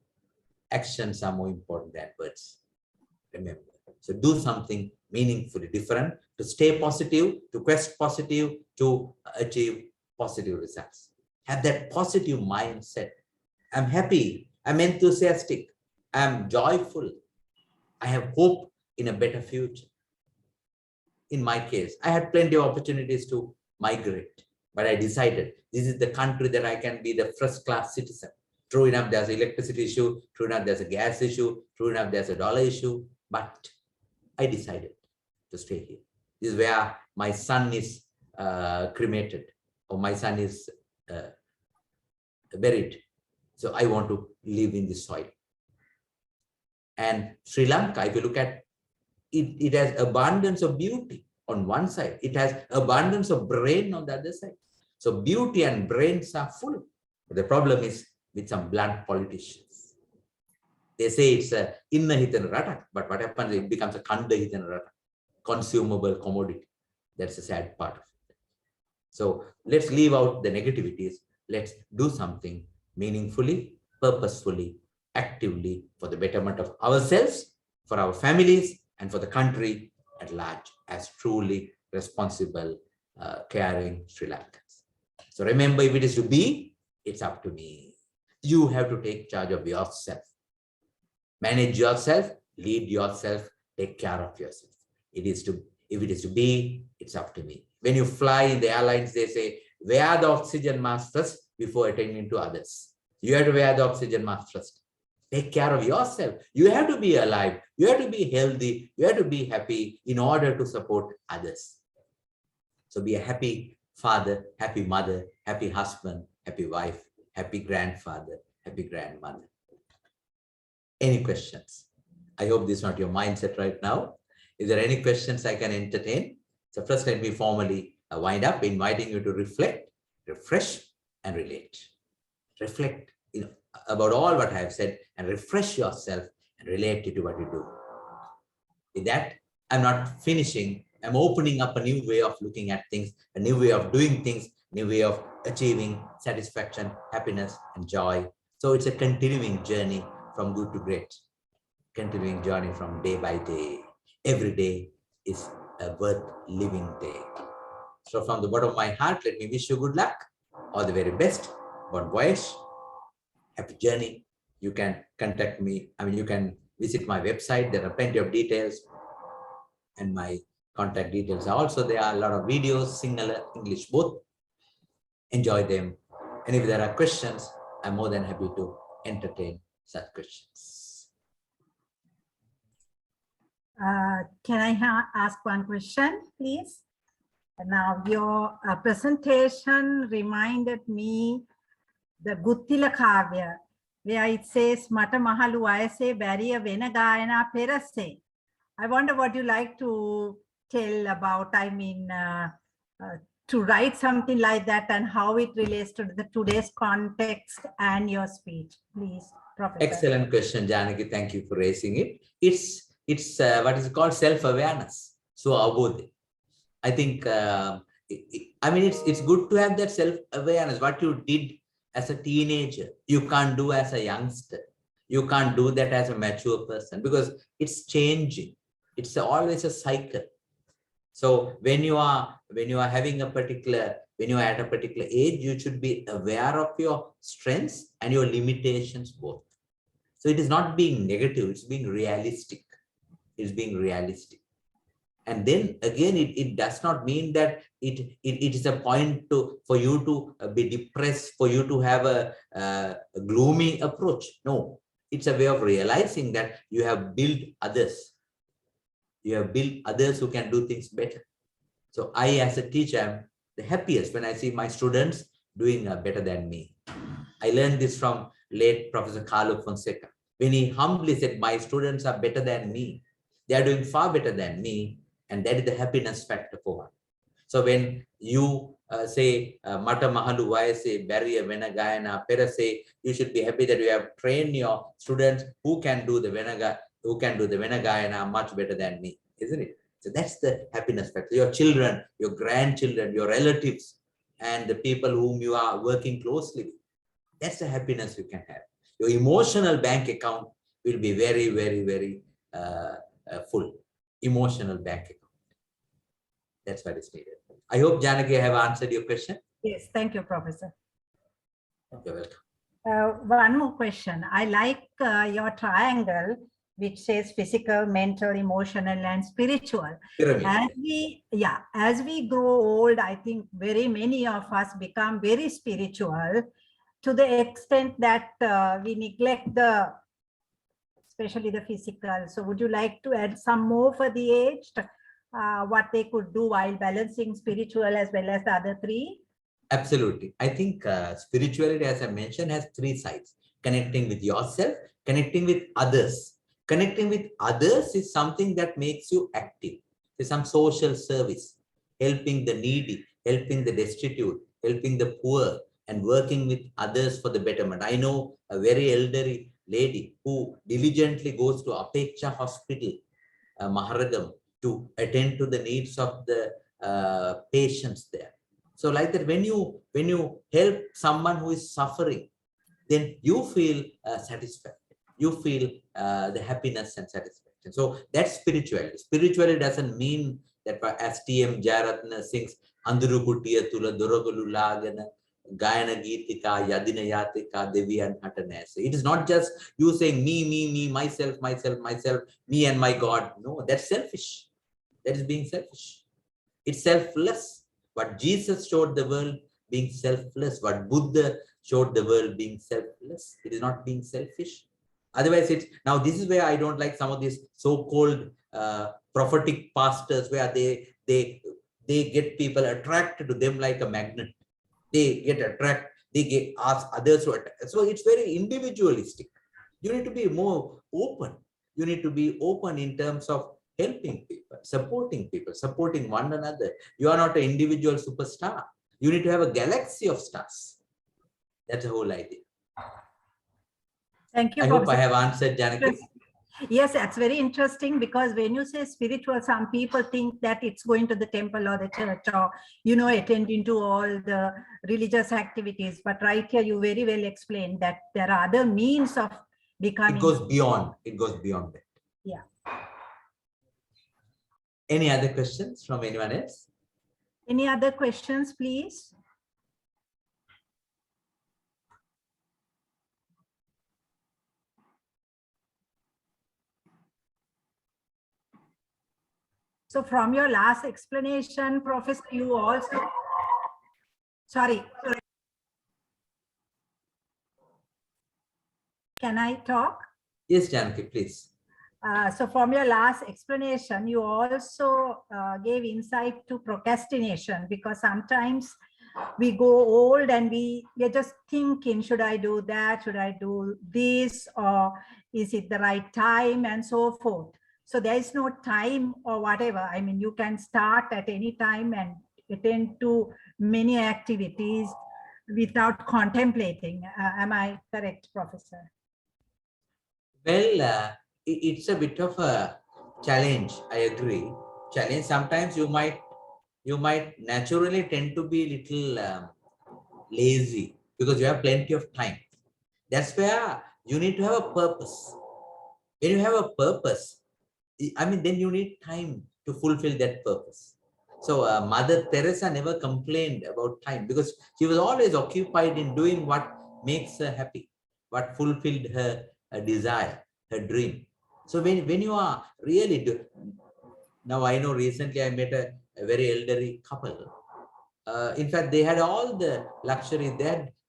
Actions are more important than words. Remember. So do something meaningfully different to stay positive, to quest positive, to achieve positive results. Have that positive mindset. I'm happy. I'm enthusiastic. I'm joyful. I have hope in a better future. In my case, I had plenty of opportunities to migrate, but I decided this is the country that I can be the first-class citizen. True enough, there's an electricity issue. True enough, there's a gas issue. True enough, there's a dollar issue. But I decided to stay here. This is where my son is cremated, or my son is buried. So I want to live in this soil. And Sri Lanka, if you look at it, it has abundance of beauty on one side. It has abundance of brain on the other side. So beauty and brains are full. But the problem is with some blunt politicians. They say it's a inna hitan ratak, but what happens, it becomes a kanda hitan ratak, consumable commodity. That's the sad part of it. So let's leave out the negativities. Let's do something meaningfully, purposefully, actively for the betterment of ourselves, for our families, and for the country at large as truly responsible, caring Sri Lankans. So remember, if it is to be, it's up to me. You have to take charge of yourself. Manage yourself, lead yourself, take care of yourself. If it is to be, it's up to me. When you fly in the airlines, they say, wear the oxygen mask first before attending to others. You have to wear the oxygen mask first. Take care of yourself. You have to be alive. You have to be healthy. You have to be happy in order to support others. So be a happy father, happy mother, happy husband, happy wife, happy grandfather, happy grandmother. Any questions? I hope this is not your mindset right now. Is there any questions I can entertain? So first, let me formally wind up, inviting you to reflect, refresh, and relate. Reflect, about all what I have said, and refresh yourself and relate it to what you do. With that, I'm not finishing. I'm opening up a new way of looking at things, a new way of doing things, a new way of achieving satisfaction, happiness, and joy. So it's a continuing journey from good to great, continuing journey from day by day. Every day is a worth living day. So from the bottom of my heart, let me wish you good luck, all the very best, bon voyage, happy journey. You can contact me. I mean, you can visit my website. There are plenty of details, and my contact details are also there. Are a lot of videos, Sinhala, English, both. Enjoy them. And if there are questions, I'm more than happy to entertain such questions. Can I ask one question, please? Now, your presentation reminded me the Guttila Kavya, where it says, Mata Mahalu Vayase Bariya Vena Gayana Perase. I wonder what you like to tell about, I mean, to write something like that and how it relates to the today's context and your speech, please, Professor. Excellent question, Janaki. Thank you for raising it. It's what is called self-awareness. So abodhe. I think I mean it's good to have that self-awareness. What you did as a teenager, you can't do as a youngster. You can't do that as a mature person because it's changing. It's always a cycle. So when you are having a particular, when you are at a particular age, you should be aware of your strengths and your limitations both. So it is not being negative, it's being realistic. It's being realistic. And then again, it does not mean that it is a point for you to be depressed, for you to have a gloomy approach. No, it's a way of realizing that you have built others. You have built others who can do things better. So I, as a teacher, am the happiest when I see my students doing better than me. I learned this from late Professor Carlo Fonseca. When he humbly said, my students are better than me. They are doing far better than me. And that is the happiness factor for one. So when you say, Mata Mahalu Vayase Bariya Vena Gayana Perase, you should be happy that you have trained your students who can do the Vena Gayana much better than me, isn't it? So that's the happiness factor. Your children, your grandchildren, your relatives, and the people whom you are working closely with. That's the happiness you can have. Your emotional bank account will be very, very, very full. Emotional bank account. That's what is needed. I hope, Janaki, I have answered your question. Yes, thank you, Professor. You're welcome. One more question. I like your triangle, which says physical, mental, emotional, and spiritual. Pyramid. As we grow old, I think very many of us become very spiritual to the extent that we neglect especially the physical. So would you like to add some more for the aged? What they could do while balancing spiritual as well as the other three? Absolutely. I think spirituality, as I mentioned, has three sides. Connecting with yourself, connecting with others. Connecting with others is something that makes you active. It's some social service, helping the needy, helping the destitute, helping the poor, and working with others for the betterment. I know a very elderly lady who diligently goes to Apeksha Hospital, Maharagam, to attend to the needs of the patients there. So like that, when you help someone who is suffering, then you feel satisfaction. You feel the happiness and satisfaction. So that's spirituality. Spirituality doesn't mean that, as T.M. Jayaratna sings, Anduru Kuttiya Tula Dorogulu Lagana Gayana Geetika Yadina Yatika Deviyan Hatanese. It is not just you saying me, myself, me and my God. No, that's selfish. That is being selfish. It's selfless. What Jesus showed the world being selfless. What Buddha showed the world being selfless. It is not being selfish. Otherwise, it's now this is where I don't like some of these so-called prophetic pastors where they get people attracted to them like a magnet. They get attracted. They ask others to attack. So it's very individualistic. You need to be more open. You need to be open in terms of helping people, supporting one another. You are not an individual superstar. You need to have a galaxy of stars. That's the whole idea. Thank you. I hope I have answered, Janaki. Yes, that's very interesting, because when you say spiritual, some people think that it's going to the temple or the church, or, attending to all the religious activities. But right here, you very well explained that there are other means of becoming. It goes beyond. It goes beyond that. Yeah. Any other questions from anyone else? Any other questions, please? So from your last explanation, Professor, you also, sorry. Can I talk? Yes, Janaki, please. So from your last explanation, you also gave insight to procrastination, because sometimes we go old and we're just thinking, should I do that? Should I do this? Or is it the right time? And so forth. So there is no time or whatever. I mean, you can start at any time and attend to many activities without contemplating. Am I correct, Professor? Well, it's a bit of a challenge. I agree. Challenge. Sometimes you might naturally tend to be a little lazy because you have plenty of time. That's where you need to have a purpose. When you have a purpose, I mean, then you need time to fulfill that purpose. So Mother Teresa never complained about time because she was always occupied in doing what makes her happy, what fulfilled her desire, her dream. So when you are really now I know recently I met a very elderly couple. In fact, they had all the luxury,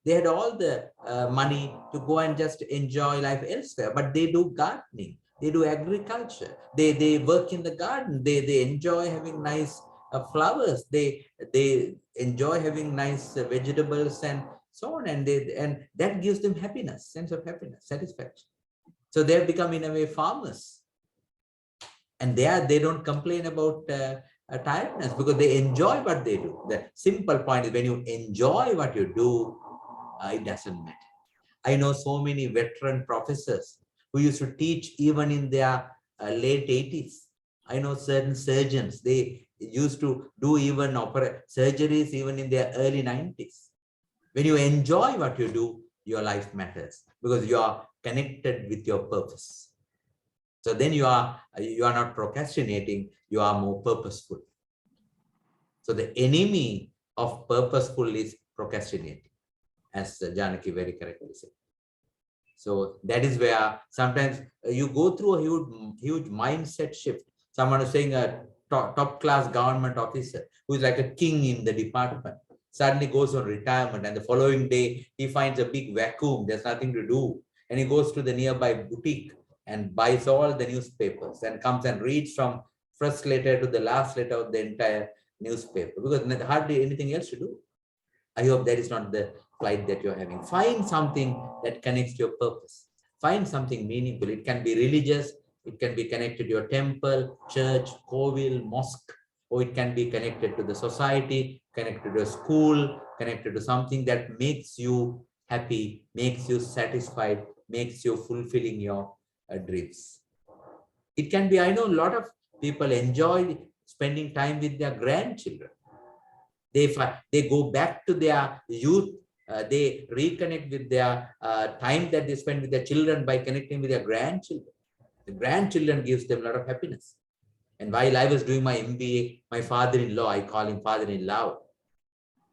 they had all the money to go and just enjoy life elsewhere, but they do gardening, they do agriculture, they work in the garden, they enjoy having nice flowers, they enjoy having nice vegetables and so on, and that gives them happiness, sense of happiness, satisfaction. So they have become in a way farmers, and they don't complain about tiredness because they enjoy what they do. The simple point is when you enjoy what you do, it doesn't matter. I know so many veteran professors who used to teach even in their late 80s. I know certain surgeons, they used to do even surgeries even in their early 90s. When you enjoy what you do, your life matters because you are connected with your purpose. So then you are not procrastinating, you are more purposeful. So the enemy of purposeful is procrastinating, as Janaki very correctly said. So that is where sometimes you go through a huge mindset shift. Someone is saying a top class government officer who is like a king in the department suddenly goes on retirement, and the following day he finds a big vacuum, there's nothing to do, and he goes to the nearby boutique and buys all the newspapers and comes and reads from first letter to the last letter of the entire newspaper because hardly anything else to do. I hope that is not the flight that you're having. Find something that connects to your purpose. Find something meaningful. It can be religious, it can be connected to your temple, church, kovil, mosque, or it can be connected to the society, connected to a school, connected to something that makes you happy, makes you satisfied, makes you fulfilling your dreams. It can be, I know a lot of people enjoy spending time with their grandchildren. They go back to their youth, they reconnect with their time that they spend with their children by connecting with their grandchildren. The grandchildren gives them a lot of happiness. And while I was doing my MBA, my father-in-law, I call him father-in-law,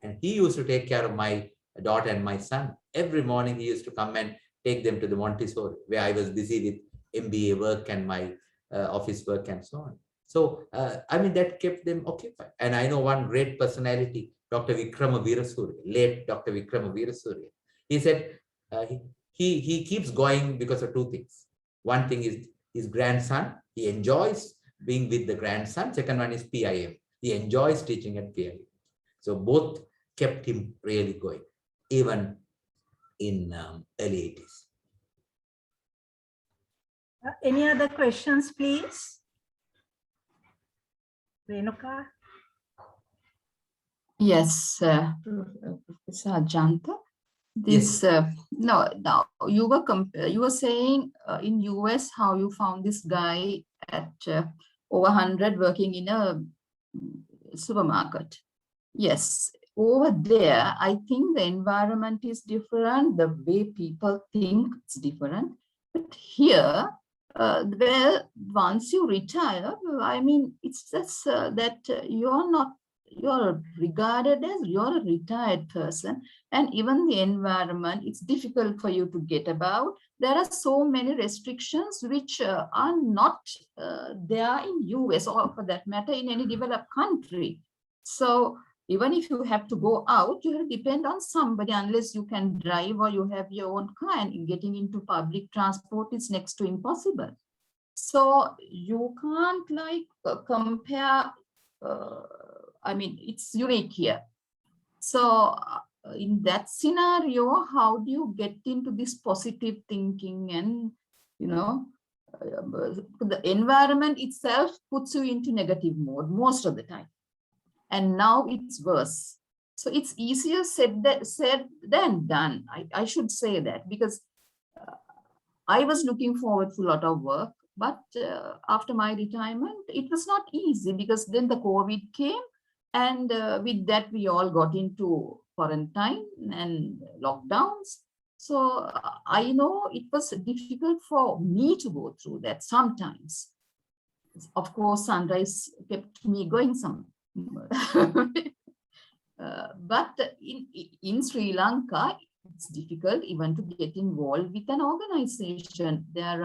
and he used to take care of my daughter and my son. Every morning he used to come and take them to the Montessori, where I was busy with MBA work and my office work and so on. So, I mean, that kept them occupied. And I know one great personality, Dr. Vikrama Veerasurya, late Dr. Vikrama Veerasurya. He said he keeps going because of two things. One thing is his grandson. He enjoys being with the grandson. Second one is PIM. He enjoys teaching at PIM. So both kept him really going, even in early 80s. Any other questions, please? Renuka? Yes, Professor Ajantha. This no, you were saying in US how you found this guy at over 100 working in a supermarket. Yes, over there, I think the environment is different, the way people think it's different. But here, well, once you retire, I mean, it's just that you're regarded as you're a retired person, and even the environment, it's difficult for you to get about. There are so many restrictions which are not there in US, or for that matter in any developed country. So even if you have to go out, you have to depend on somebody unless you can drive or you have your own car, and getting into public transport is next to impossible. So you can't like compare, I mean, it's unique here. So in that scenario, how do you get into this positive thinking? And, you know, the environment itself puts you into negative mode most of the time. And now it's worse. So it's easier said than done. I should say that, because I was looking forward to a lot of work, but after my retirement, it was not easy, because then the COVID came, and with that we all got into quarantine and lockdowns. So I know it was difficult for me to go through that sometimes. Of course, sunrise kept me going some. But in Sri Lanka, it's difficult even to get involved with an organization. There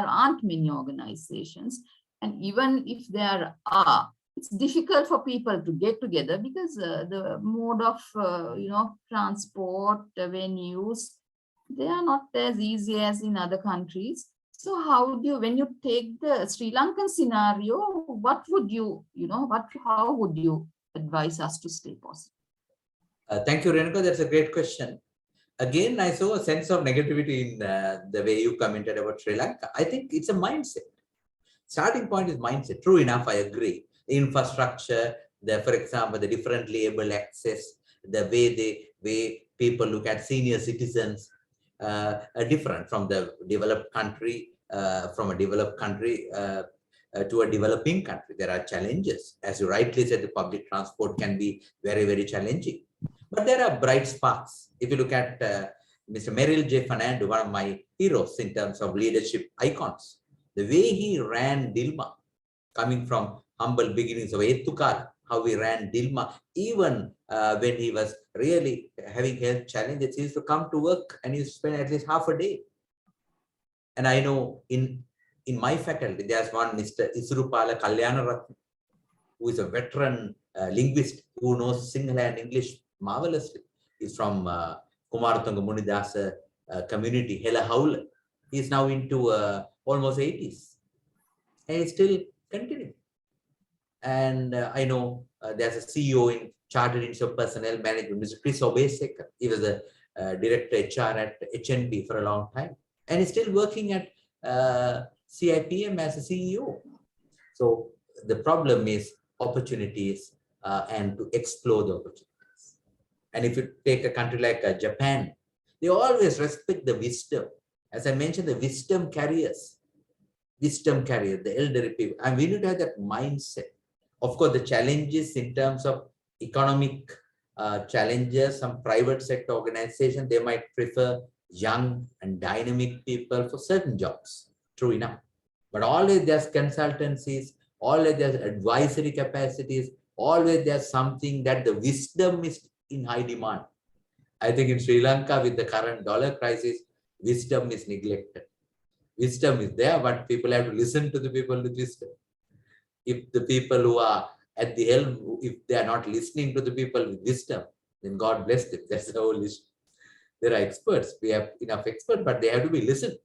aren't many organizations, and even if there are, it's difficult for people to get together, because the mode of transport, venues, they are not as easy as in other countries. So how do you, when you take the Sri Lankan scenario, what would you, how would you advise us to stay positive? Thank you, Renuka. That's a great question. Again, I saw a sense of negativity in the way you commented about Sri Lanka. I think it's a mindset. Starting point is mindset. True enough, I agree. The infrastructure, for example, the differently able access, the way people look at senior citizens are different from the developed country, to a developing country. There are challenges. As you rightly said, the public transport can be very, very challenging. But there are bright sparks. If you look at Mr. Merrill J. Fernando, one of my heroes in terms of leadership icons, the way he ran Dilma, coming from humble beginnings of Ettukal, how he ran Dilma, even when he was really having health challenges, he used to come to work and he used to spend at least half a day. And I know in my faculty, there's one Mr. Isrupala Kalyanaratne, who is a veteran linguist who knows Sinhala and English marvelously. He's from Kumaratunga Munidasa community, Hela Howler. He's now into almost 80s. And he's still continuing. And I know there's a CEO in Chartered Institute of Personnel Management, Mr. Chris Obesekar. He was a director HR at HNB for a long time. And he's still working at CIPM as a CEO. So the problem is opportunities and to explore the opportunities. And if you take a country like Japan, they always respect the wisdom. As I mentioned, the wisdom carriers, the elderly people. And we need to have that mindset. Of course, the challenges in terms of economic challenges, some private sector organizations, they might prefer young and dynamic people for certain jobs. True enough. But always there's consultancies, always there's advisory capacities, always there's something that the wisdom is in high demand. I think in Sri Lanka, with the current dollar crisis, wisdom is neglected. Wisdom is there, but people have to listen to the people with wisdom. If the people who are at the helm, if they are not listening to the people with wisdom, then God bless them. That's the whole issue. There are experts. We have enough experts, but they have to be listened.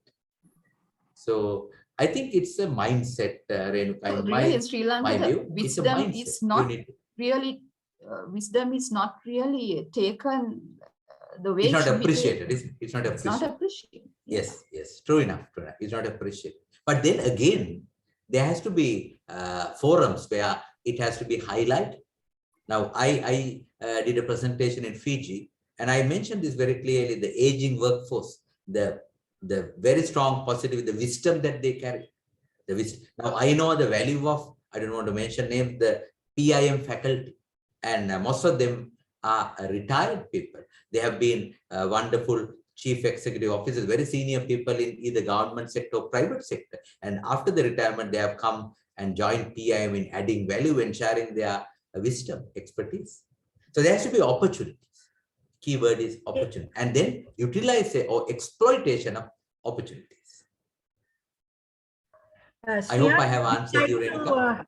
So I think it's a mindset, Renuka. So really, in Sri Lanka, view, wisdom is not really wisdom is not really taken the way it's not appreciated, isn't it? It's not appreciated. It's not appreciated. Yes, yes, true enough. It's not appreciated. But then again, there has to be forums where it has to be highlighted. Now, I did a presentation in Fiji And I mentioned this very clearly, the aging workforce, the very strong positive, the wisdom that they carry. Now I know the value of, I don't want to mention names, the PIM faculty, and most of them are retired people. They have been wonderful chief executive officers, very senior people in either government sector or private sector. And after the retirement, they have come and joined PIM in adding value and sharing their wisdom, expertise. So there has to be opportunities. Keyword is opportunity, and then utilize or exploitation of opportunities. I hope I have answered you, Renuka.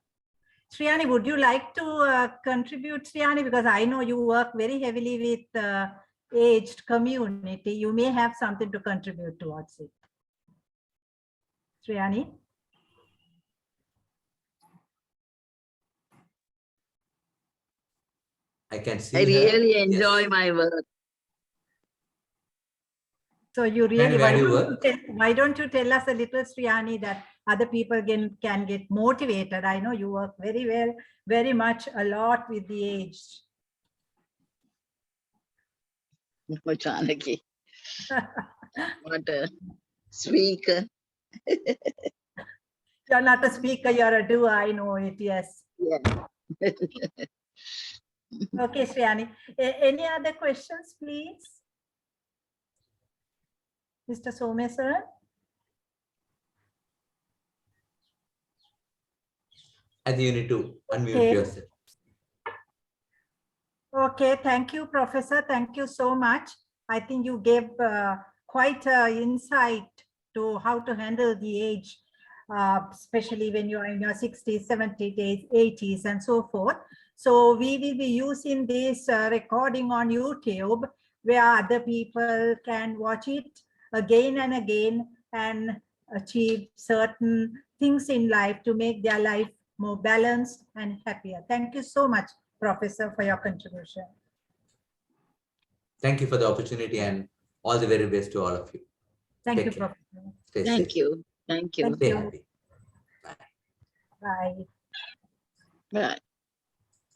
Sriyani, would you like to contribute, Sriyani? Because I know you work very heavily with aged community. You may have something to contribute towards it. Sriyani? I can see I really her. enjoy Yes. my work. So you And really, where do you work? why don't you tell us a little, Sriyani, that other people can get motivated? I know you work very well, very much, a lot with the aged. Oh, Janaki. What a speaker. You're not a speaker, you're a doer, I know it, yes. Yeah. Okay, Sriyani. Any other questions, please? Mr. Somesaran? I think you need to unmute Okay. yourself. Okay, thank you, Professor. Thank you so much. I think you gave quite insight to how to handle the age, especially when you're in your 60s, 70s, 80s, and so forth. So we will be using this recording on YouTube, where other people can watch it again and again and achieve certain things in life to make their life more balanced and happier. Thank you so much, Professor, for your contribution. Thank you for the opportunity, and all the very best to all of you. Thank Take you, care. Professor. Stay Thank safe. you. Thank you. Thank Stay you. happy. Bye. Bye. Bye.